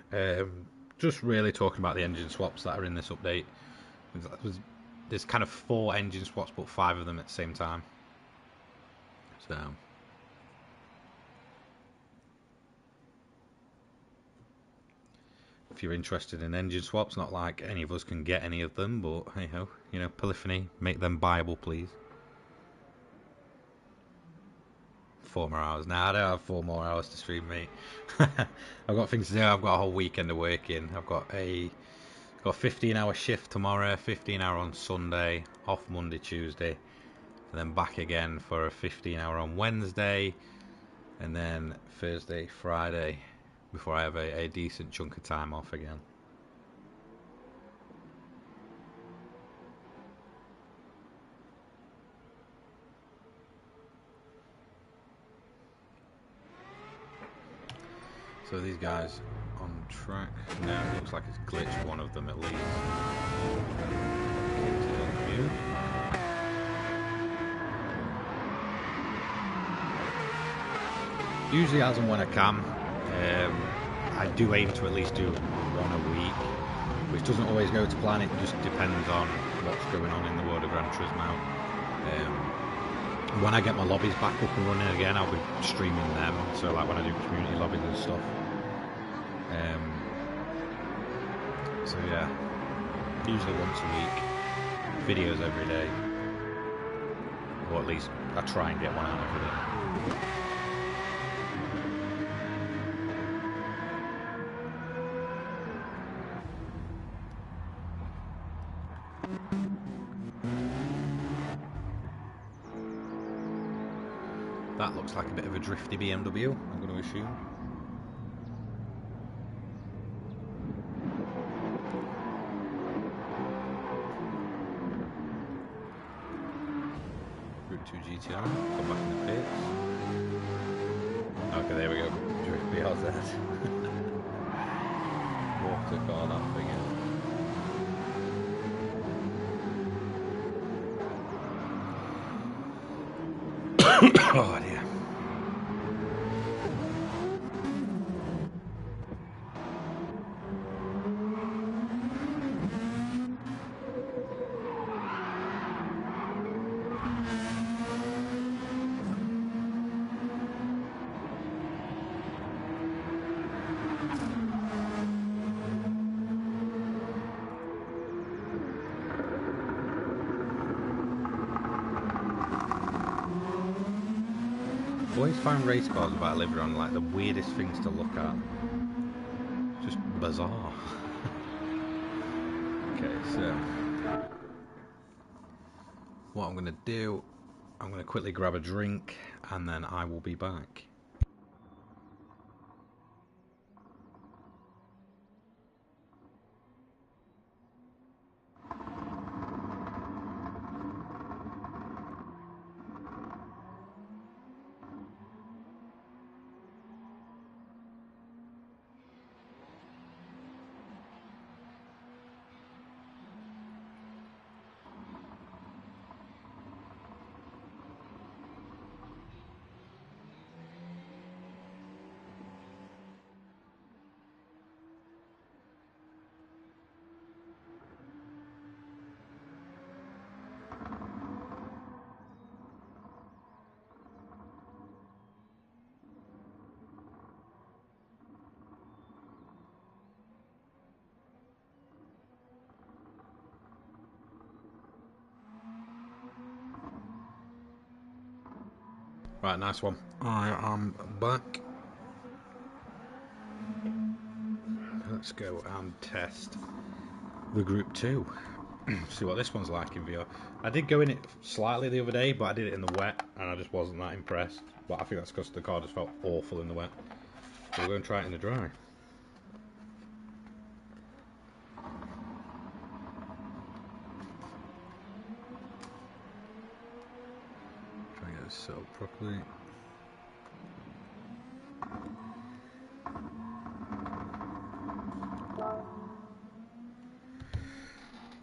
just really talking about the engine swaps that are in this update. There's kind of 4 engine swaps, but 5 of them at the same time. So. If you're interested in engine swaps, not like any of us can get any of them, but hey ho, Polyphony, make them buyable, please. 4 more hours. Nah, I don't have 4 more hours to stream, mate. I've got things to do. I've got a whole weekend of working. I've got a Got a 15-hour shift tomorrow, 15-hour on Sunday, off Monday, Tuesday, and then back again for a 15-hour on Wednesday, and then Thursday, Friday, before I have a decent chunk of time off again. So these guys on track. No, it looks like it's glitched one of them at least. Usually as and when I can. I do aim to at least do one a week, which doesn't always go to plan. It just depends on what's going on in the world of Gran Turismo. When I get my lobbies back up and running again, I'll be streaming them. So like when I do community lobbies and stuff. So yeah, usually once a week, videos every day, or at least I try and get one out every day. That looks like a bit of a drifty BMW, I'm going to assume. Route 2 GTR, come back in the pits. Okay, there we go. Drift beyond that. Water car, that thing is. Oh dear. I always find race cars about Livestream like the weirdest things to look at. Just bizarre. Okay, so what I'm going to do, I'm going to quickly grab a drink and then I will be back. Right, nice one. I am back. Let's go and test the Group 2. See what this one's like in VR. I did go in it slightly the other day, but I did it in the wet, and I just wasn't that impressed. But I think that's because the car just felt awful in the wet. So we're going to try it in the dry. Try and get this set up properly.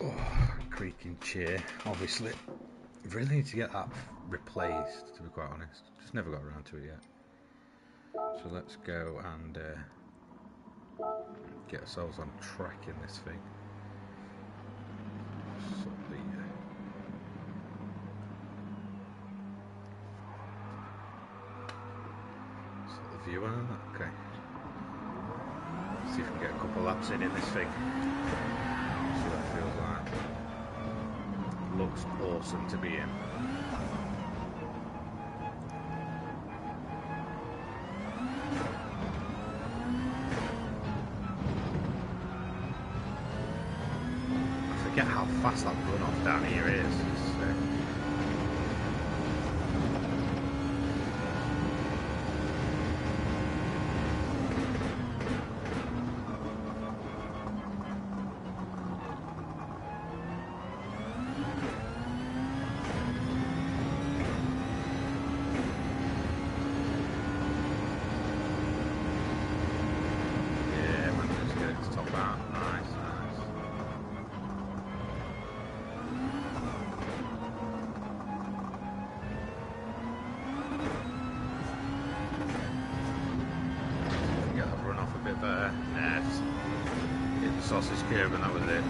Oh, creaking chair, obviously. Really need to get that replaced, to be quite honest. Just never got around to it yet. So let's go and get ourselves on track in this thing. Sort the view on that. Okay. See if we can get a couple laps in this thing. See what it feels like. Looks awesome to be in. forget how fast that runoff down here is. Sausage curve and that was it.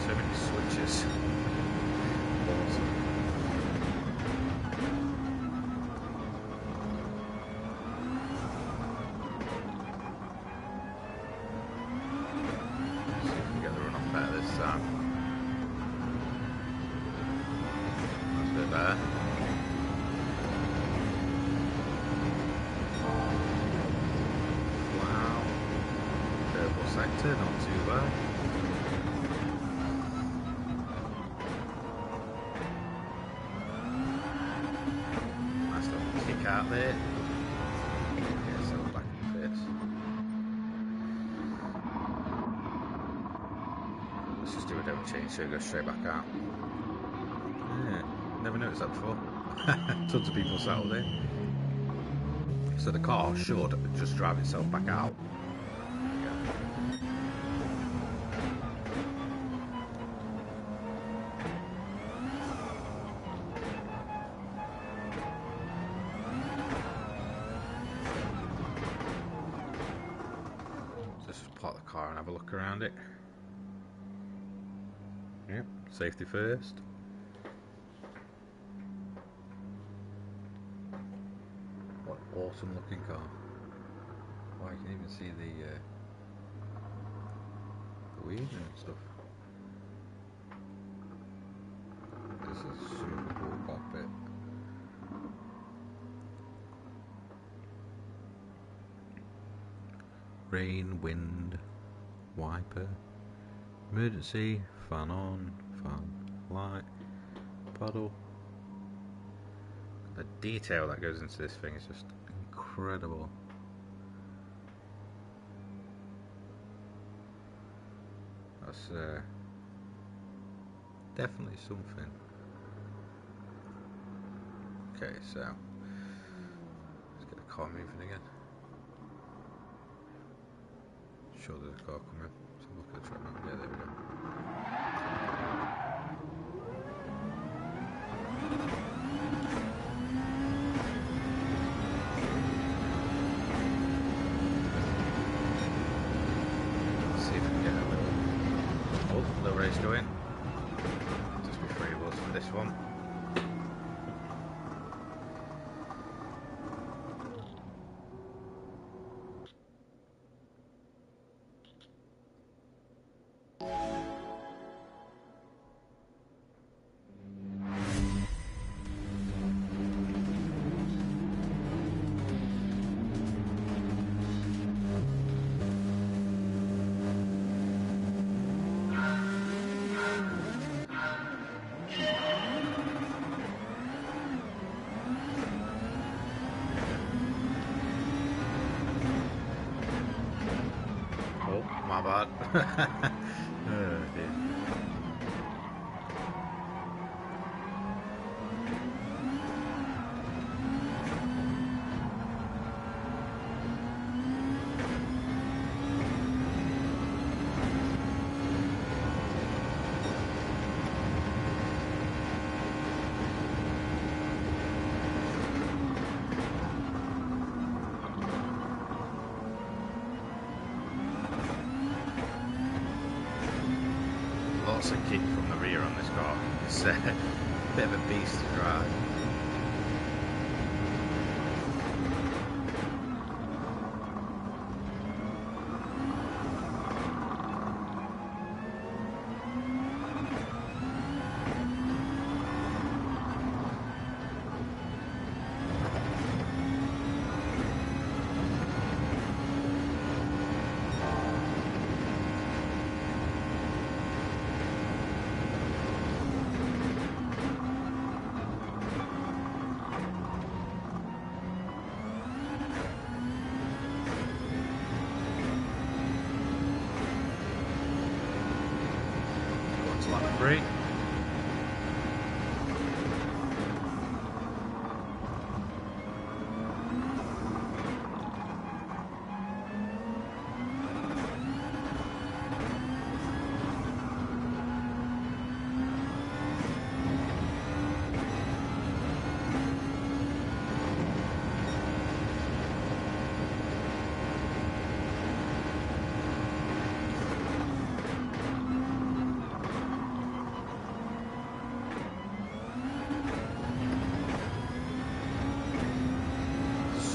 So many switches. Awesome. Sector, not too bad. Nice little kick out there. Yeah, so back in fifth. Let's just do a double change so it goes straight back out. Yeah, never noticed that before. Tons of people settled in. So the car should just drive itself back out. Park the car and have a look around it. Yep, safety first. What an awesome looking car. Wow, you can even see the wheels and stuff. This is a super cool cockpit. Rain, wind, wiper, emergency, fan on, fan, light, paddle. The detail that goes into this thing is just incredible. That's definitely something. Okay, so let's get the car moving again. Sure there's a car coming. Let's look at the track map. Yeah, there we go. Let's see if we can get a little race going. Just be 3 of us for this one. My bad. Oh dear. Lots of kick from the rear on this car. It's a bit of a beast to drive. into lap 3.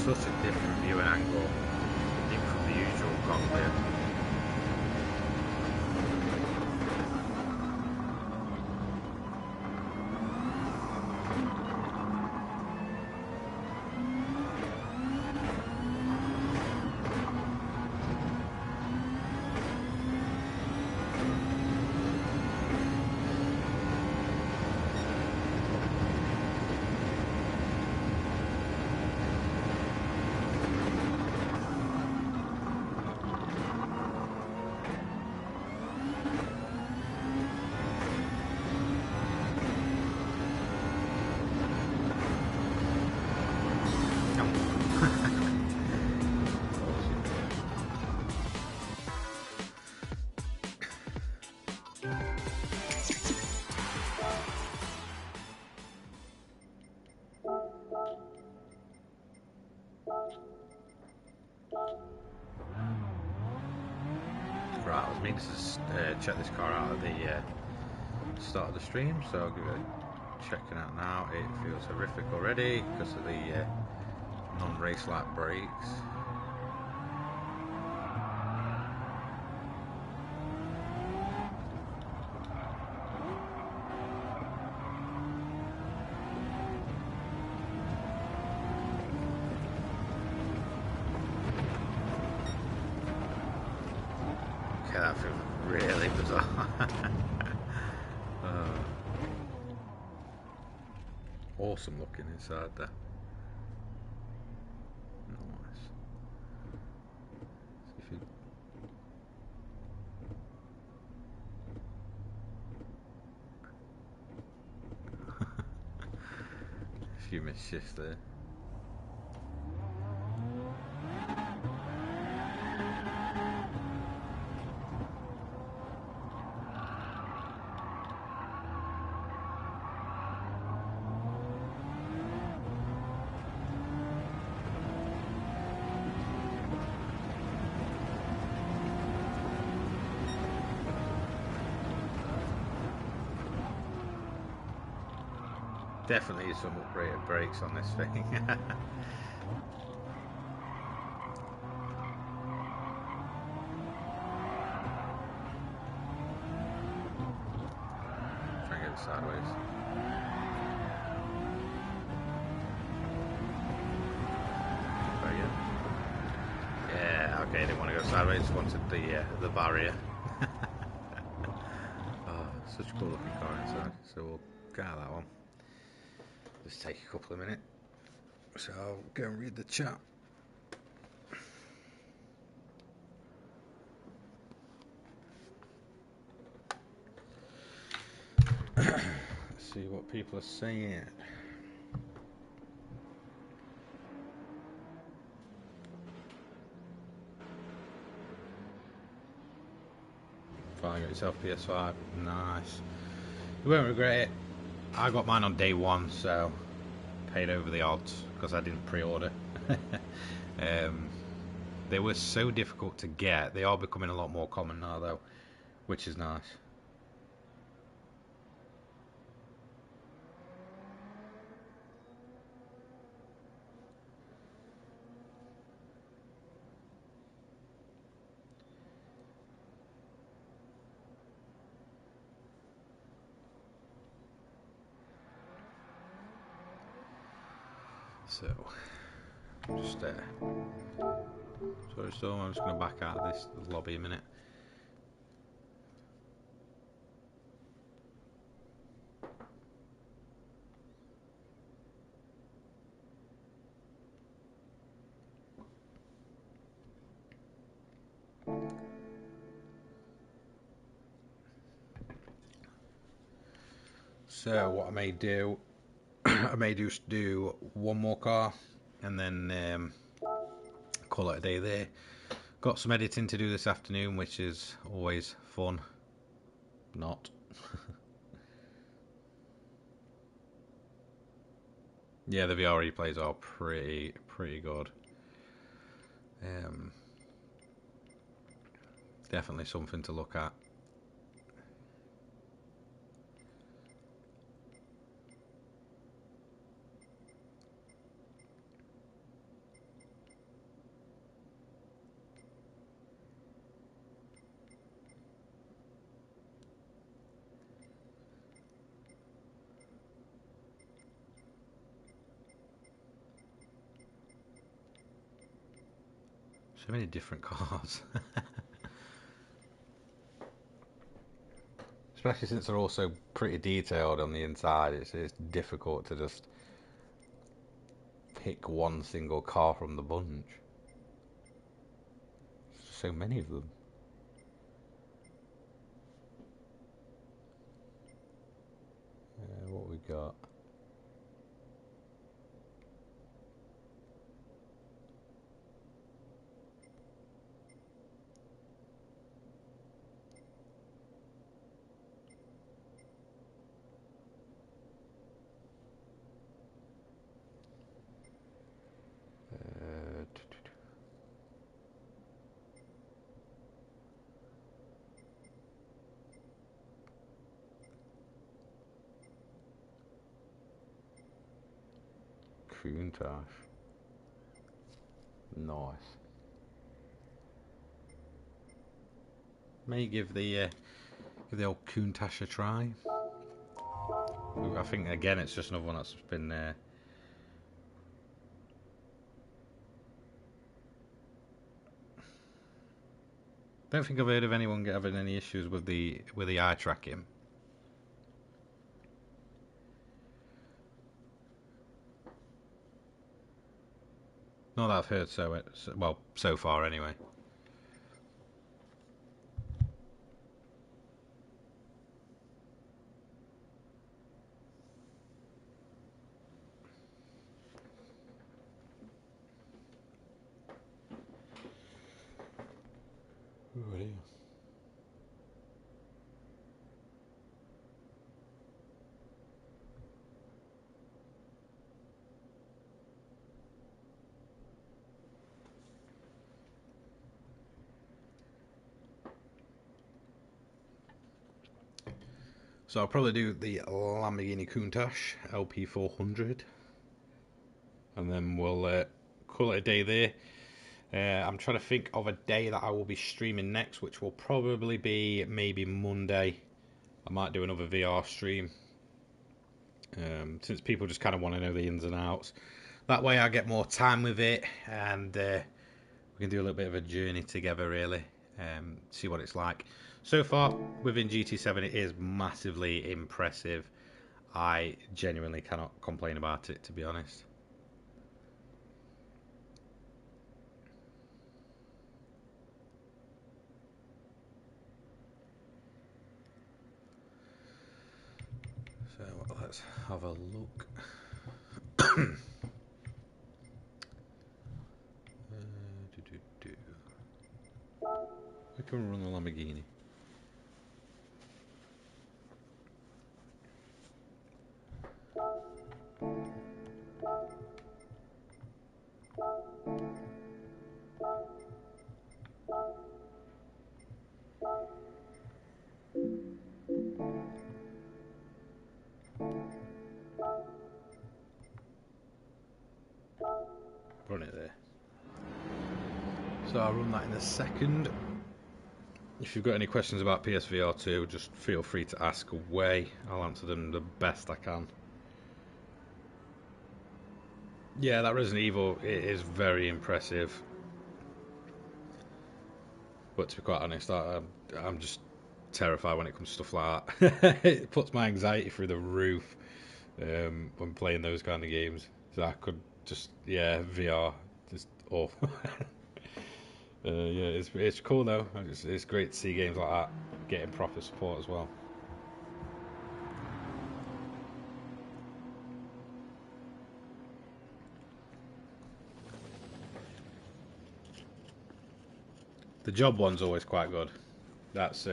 Such a different viewing angle from the usual cockpit. Right, I was meaning to check this car out at the start of the stream, so I'll give it a checking out now. It feels horrific already because of the non-race lap brakes. Okay, that feels really bizarre. Awesome looking inside there. Nice. See if you... A few misshifts there. Definitely some upgraded brakes on this thing. Try and get it sideways. Very good. Yeah, okay, didn't want to go sideways, just wanted the barrier. Oh, such a cool looking car inside, so we'll get out of that one. Just take a couple of minutes, so I'll go and read the chat. Let's see what people are saying. Finally got yourself PS5, nice. You won't regret it. I got mine on day one, so paid over the odds because I didn't pre-order. They were so difficult to get. They are becoming a lot more common now though, which is nice. So, just sorry Storm, I'm just going to back out of this lobby a minute. So what I may do, I may just do one more car and then call it a day there. Got some editing to do this afternoon, which is always fun. Not. Yeah, the VR replays are pretty good. Definitely something to look at. So many different cars. Especially since they're also pretty detailed on the inside, it's difficult to just pick one single car from the bunch. There's so many of them. What we got? Countach. Nice. May give the old Countach a try. I think again it's just another one that's been don't think I've heard of anyone having any issues with the eye tracking. Not that I've heard well so far anyway. Ooh, yeah. So I'll probably do the Lamborghini Countach LP400, and then we'll call it a day there. I'm trying to think of a day that I will be streaming next, which will probably be maybe Monday. I might do another VR stream, since people just kind of want to know the ins and outs. That way I get more time with it, and we can do a little bit of a journey together, really. See what it's like. So far, within GT7, it is massively impressive. I genuinely cannot complain about it, to be honest. So let's have a look. We can run the Lamborghini. Run it there. So I'll run that in a second. If you've got any questions about PSVR2, just feel free to ask away. I'll answer them the best I can. Yeah, that Resident Evil is very impressive. But to be quite honest, I'm just terrified when it comes to stuff like that. It puts my anxiety through the roof when playing those kind of games. So I could just, VR, just awful. Yeah, it's cool though. It's great to see games like that getting proper support as well. The job one's always quite good. That's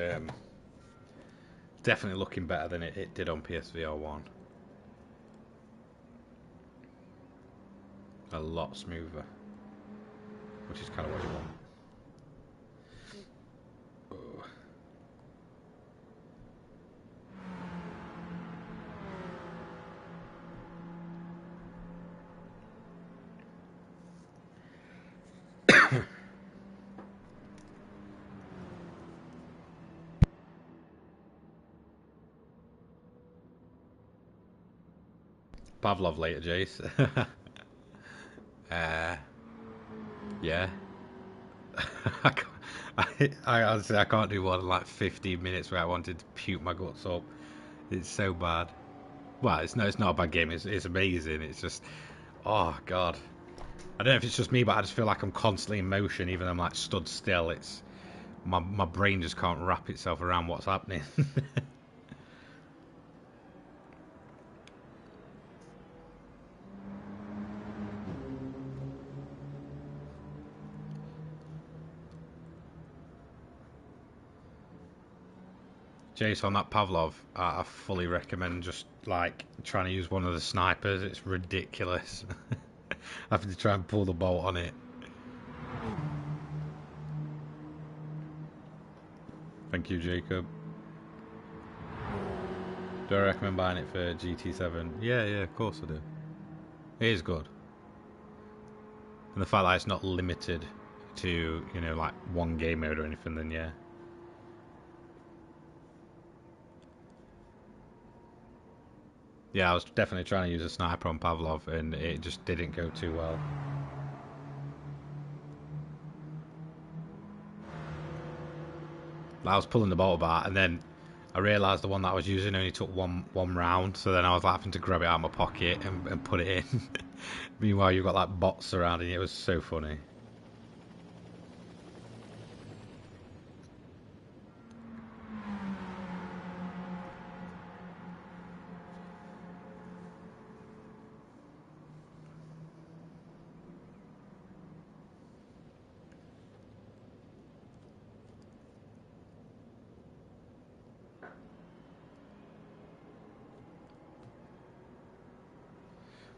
definitely looking better than it did on PSVR1. A lot smoother, which is kind of what you want. Pavlov later, Jace. Yeah. I honestly I can't do more than like 15 minutes where I wanted to puke my guts up. It's so bad. Well, it's not a bad game. It's amazing. It's just, oh god. I don't know if it's just me, but I just feel like I'm constantly in motion, even though I'm like stood still. It's my brain just can't wrap itself around what's happening. Jason, on that Pavlov, I fully recommend just like trying to use one of the snipers. It's ridiculous. Having to try and pull the bolt on it. Thank you, Jacob. Do I recommend buying it for GT7? Yeah, of course I do. It is good. And the fact that it's not limited to, you know, like one game mode or anything, then yeah. Yeah, I was definitely trying to use a sniper on Pavlov and it just didn't go too well. I was pulling the bolt apart and then I realised the one that I was using only took one round, so then I was having to grab it out of my pocket and put it in. Meanwhile, you've got like bots surrounding you. It was so funny.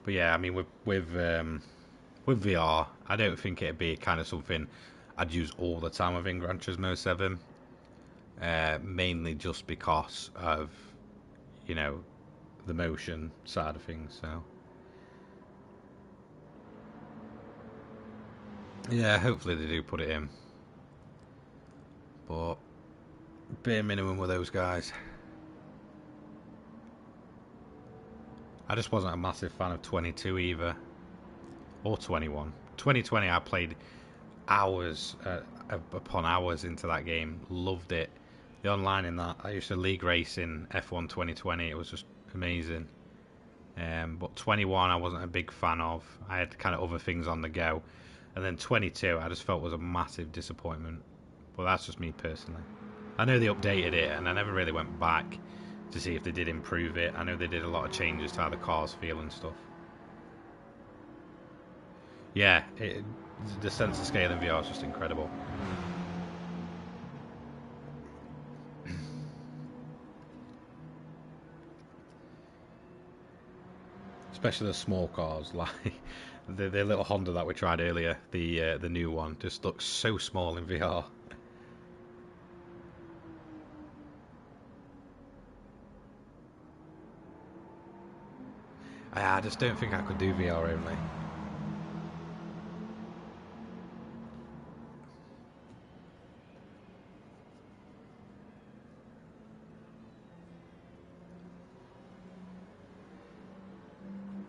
But yeah, I mean, with VR, I don't think it'd be kind of something I'd use all the time within Gran Turismo 7. Mainly just because of, you know, the motion side of things. So yeah, hopefully they do put it in. But bare minimum with those guys. I just wasn't a massive fan of 22 either, or 21. 2020, I played hours upon hours into that game. Loved it. The online in that, I used to league race in F1 2020. It was just amazing. But 21, I wasn't a big fan of. I had kind of other things on the go. And then 22, I just felt was a massive disappointment. But that's just me personally. I know they updated it, and I never really went back to see if they did improve it. I know they did a lot of changes to how the cars feel and stuff. Yeah, the sense of scale in VR is just incredible. Especially the small cars, like the little Honda that we tried earlier, the new one, just looks so small in VR. I just don't think I could do VR only.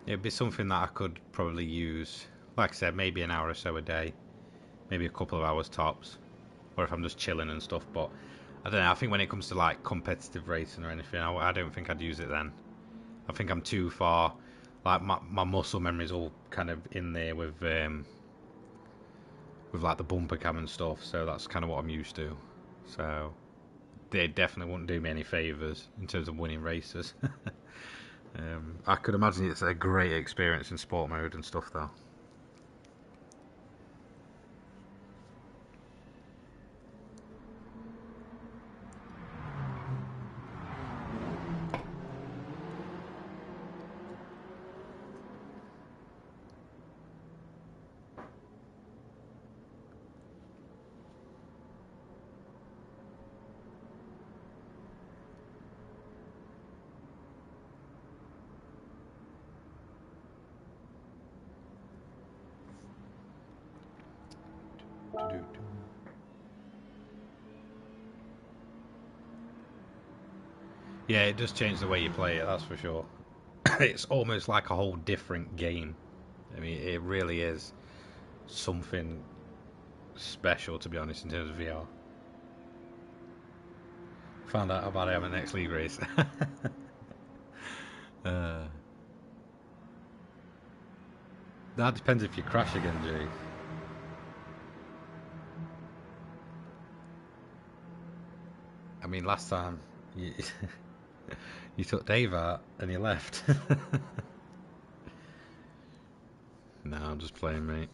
It'd be something that I could probably use, like I said, maybe an hour or so a day, maybe a couple of hours tops, or if I'm just chilling and stuff. But I don't know. I think when it comes to like competitive racing or anything, I don't think I'd use it then. I think I'm too far. Like my muscle memory is all kind of in there with like the bumper cam and stuff. So that's kind of what I'm used to. So they definitely wouldn't do me any favors in terms of winning races. I could imagine it's a great experience in sport mode and stuff, though. Yeah, it does change the way you play it, that's for sure. It's almost like a whole different game. I mean, it really is something special, to be honest, in terms of VR. Found out about it on the next league race. uh, that depends if you crash again, Jay. I mean, last time you, you took Dave out and you left. No, I'm just playing, mate.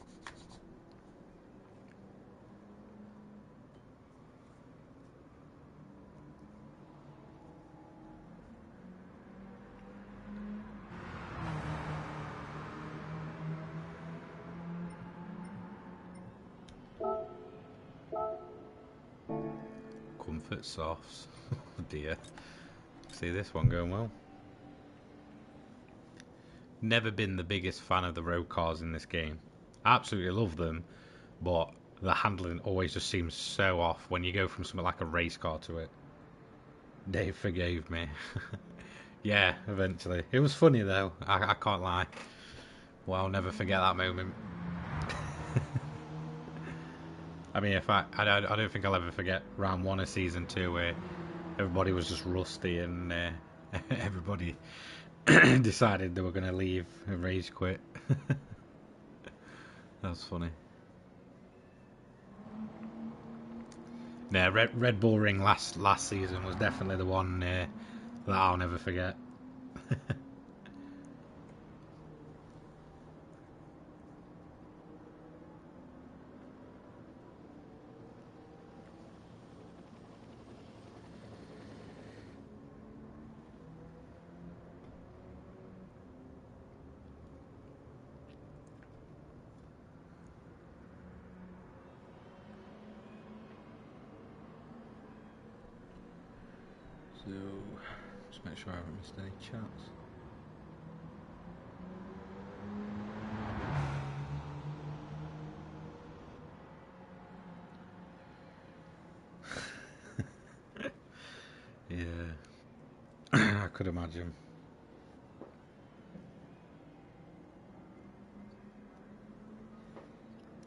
Comfort softs. Oh dear. See this one going well. Never been the biggest fan of the road cars in this game. Absolutely love them, but the handling always just seems so off when you go from something like a race car to it. Dave forgave me. Yeah, eventually. It was funny though, I can't lie. Well, I'll never forget that moment. I mean, I don't think I'll ever forget round 1 of season 2 where everybody was just rusty and everybody decided they were going to leave and rage quit. That's funny. Yeah, Red Bull Ring last season was definitely the one that I'll never forget. So, just make sure I haven't missed any chats. Yeah, I could imagine.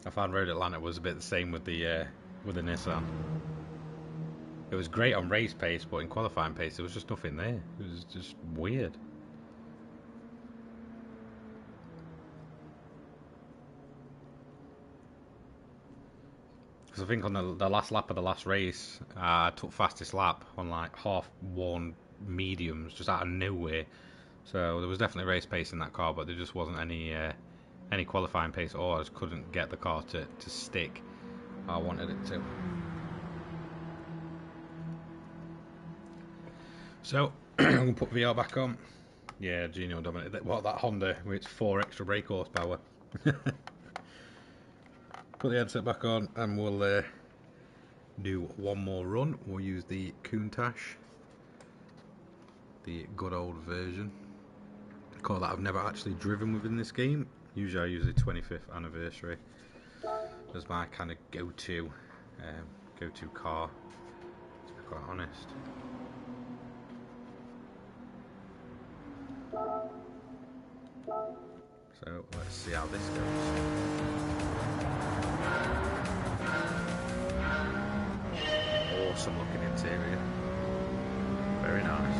I found Road Atlanta was a bit the same with the Nissan. It was great on race pace, but in qualifying pace there was just nothing there. It was just weird. Because I think on the last lap of the last race, I took fastest lap on like half-worn mediums, just out of nowhere. So there was definitely race pace in that car, but there just wasn't any qualifying pace at all. I just couldn't get the car to stick how I wanted it to. So I'm going to put VR back on. Yeah, Gino dominated. What, that Honda with its 4 extra brake horsepower. Put the headset back on and we'll do one more run. We'll use the Countach, the good old version. A car that I've never actually driven within this game. Usually I use the 25th anniversary as my kind of go-to car, to be quite honest. So let's see how this goes. Awesome looking interior. Very nice.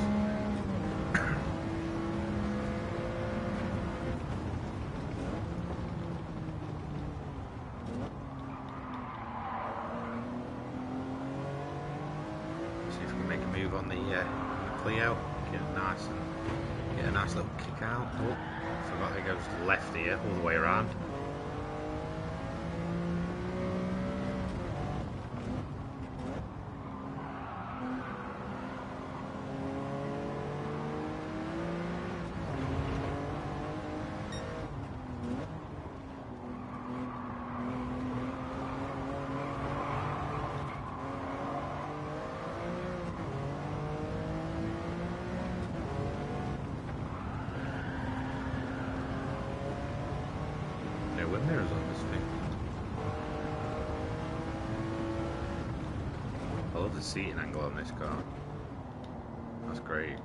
See if we can make a move on the Clio. Get a nice little kick out. Oh, forgot it goes left here, all the way around. love the seating angle on this car. That's great.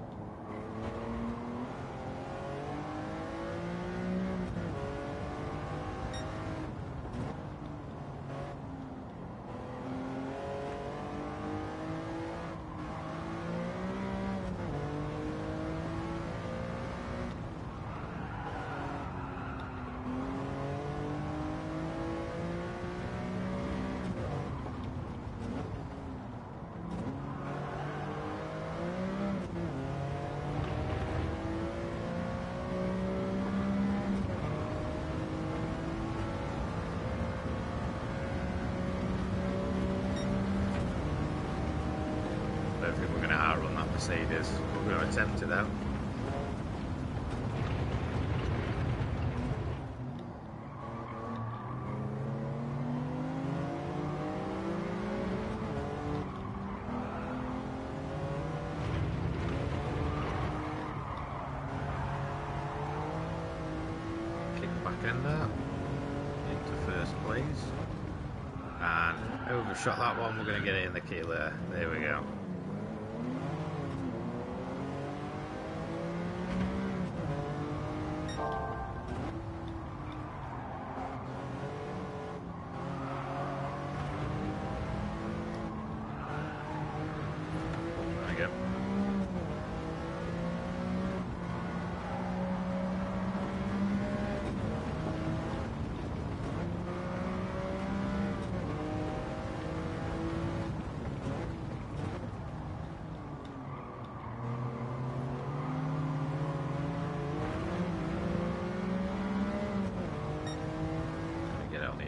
I don't think we're going to outrun that Mercedes. We're going to attempt it though. Kick the back end out into first place. And overshot that one. We're going to get it in the key there. There we go.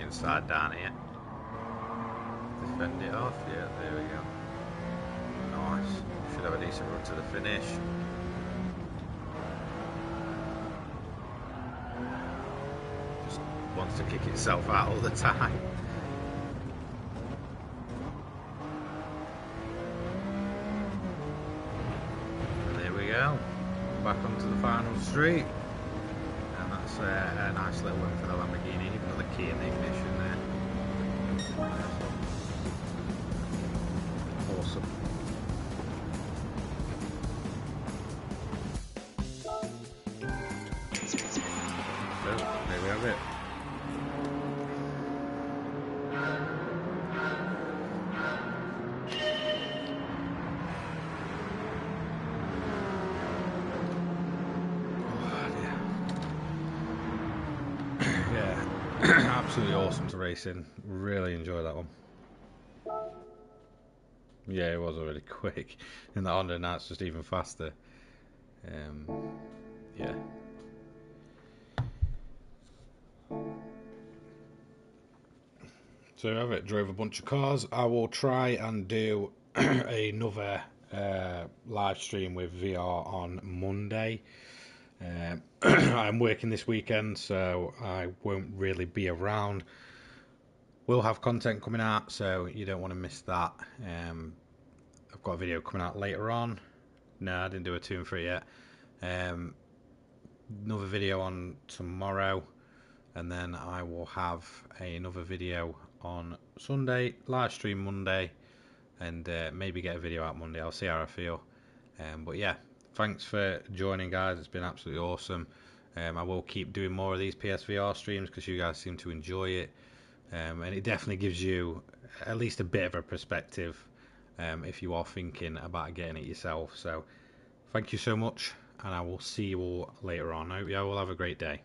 Inside down here. Defend it off. Yeah, there we go. Nice. Should have a decent run to the finish. Just wants to kick itself out all the time. And there we go. Back onto the final street. That's a nice little win for the Lamborghini. Another key in the ignition there. Awesome. So, there we have it. Absolutely awesome to race in. Really enjoy that one. Yeah, it was already quick. And the Honda now it's just even faster. Yeah. So I have it. Drove a bunch of cars. I will try and do another live stream with VR on Monday. I'm working this weekend, so I won't really be around. We'll have content coming out, so you don't want to miss that. I've got a video coming out later on. No, I didn't do a 2 and 3 yet. Another video on tomorrow, and then I will have another video on Sunday, live stream Monday, and maybe get a video out Monday. I'll see how I feel. But yeah, thanks for joining, guys. It's been absolutely awesome. I will keep doing more of these PSVR streams because you guys seem to enjoy it. And it definitely gives you at least a bit of a perspective if you are thinking about getting it yourself. So thank you so much, and I will see you all later on. I hope you all have a great day.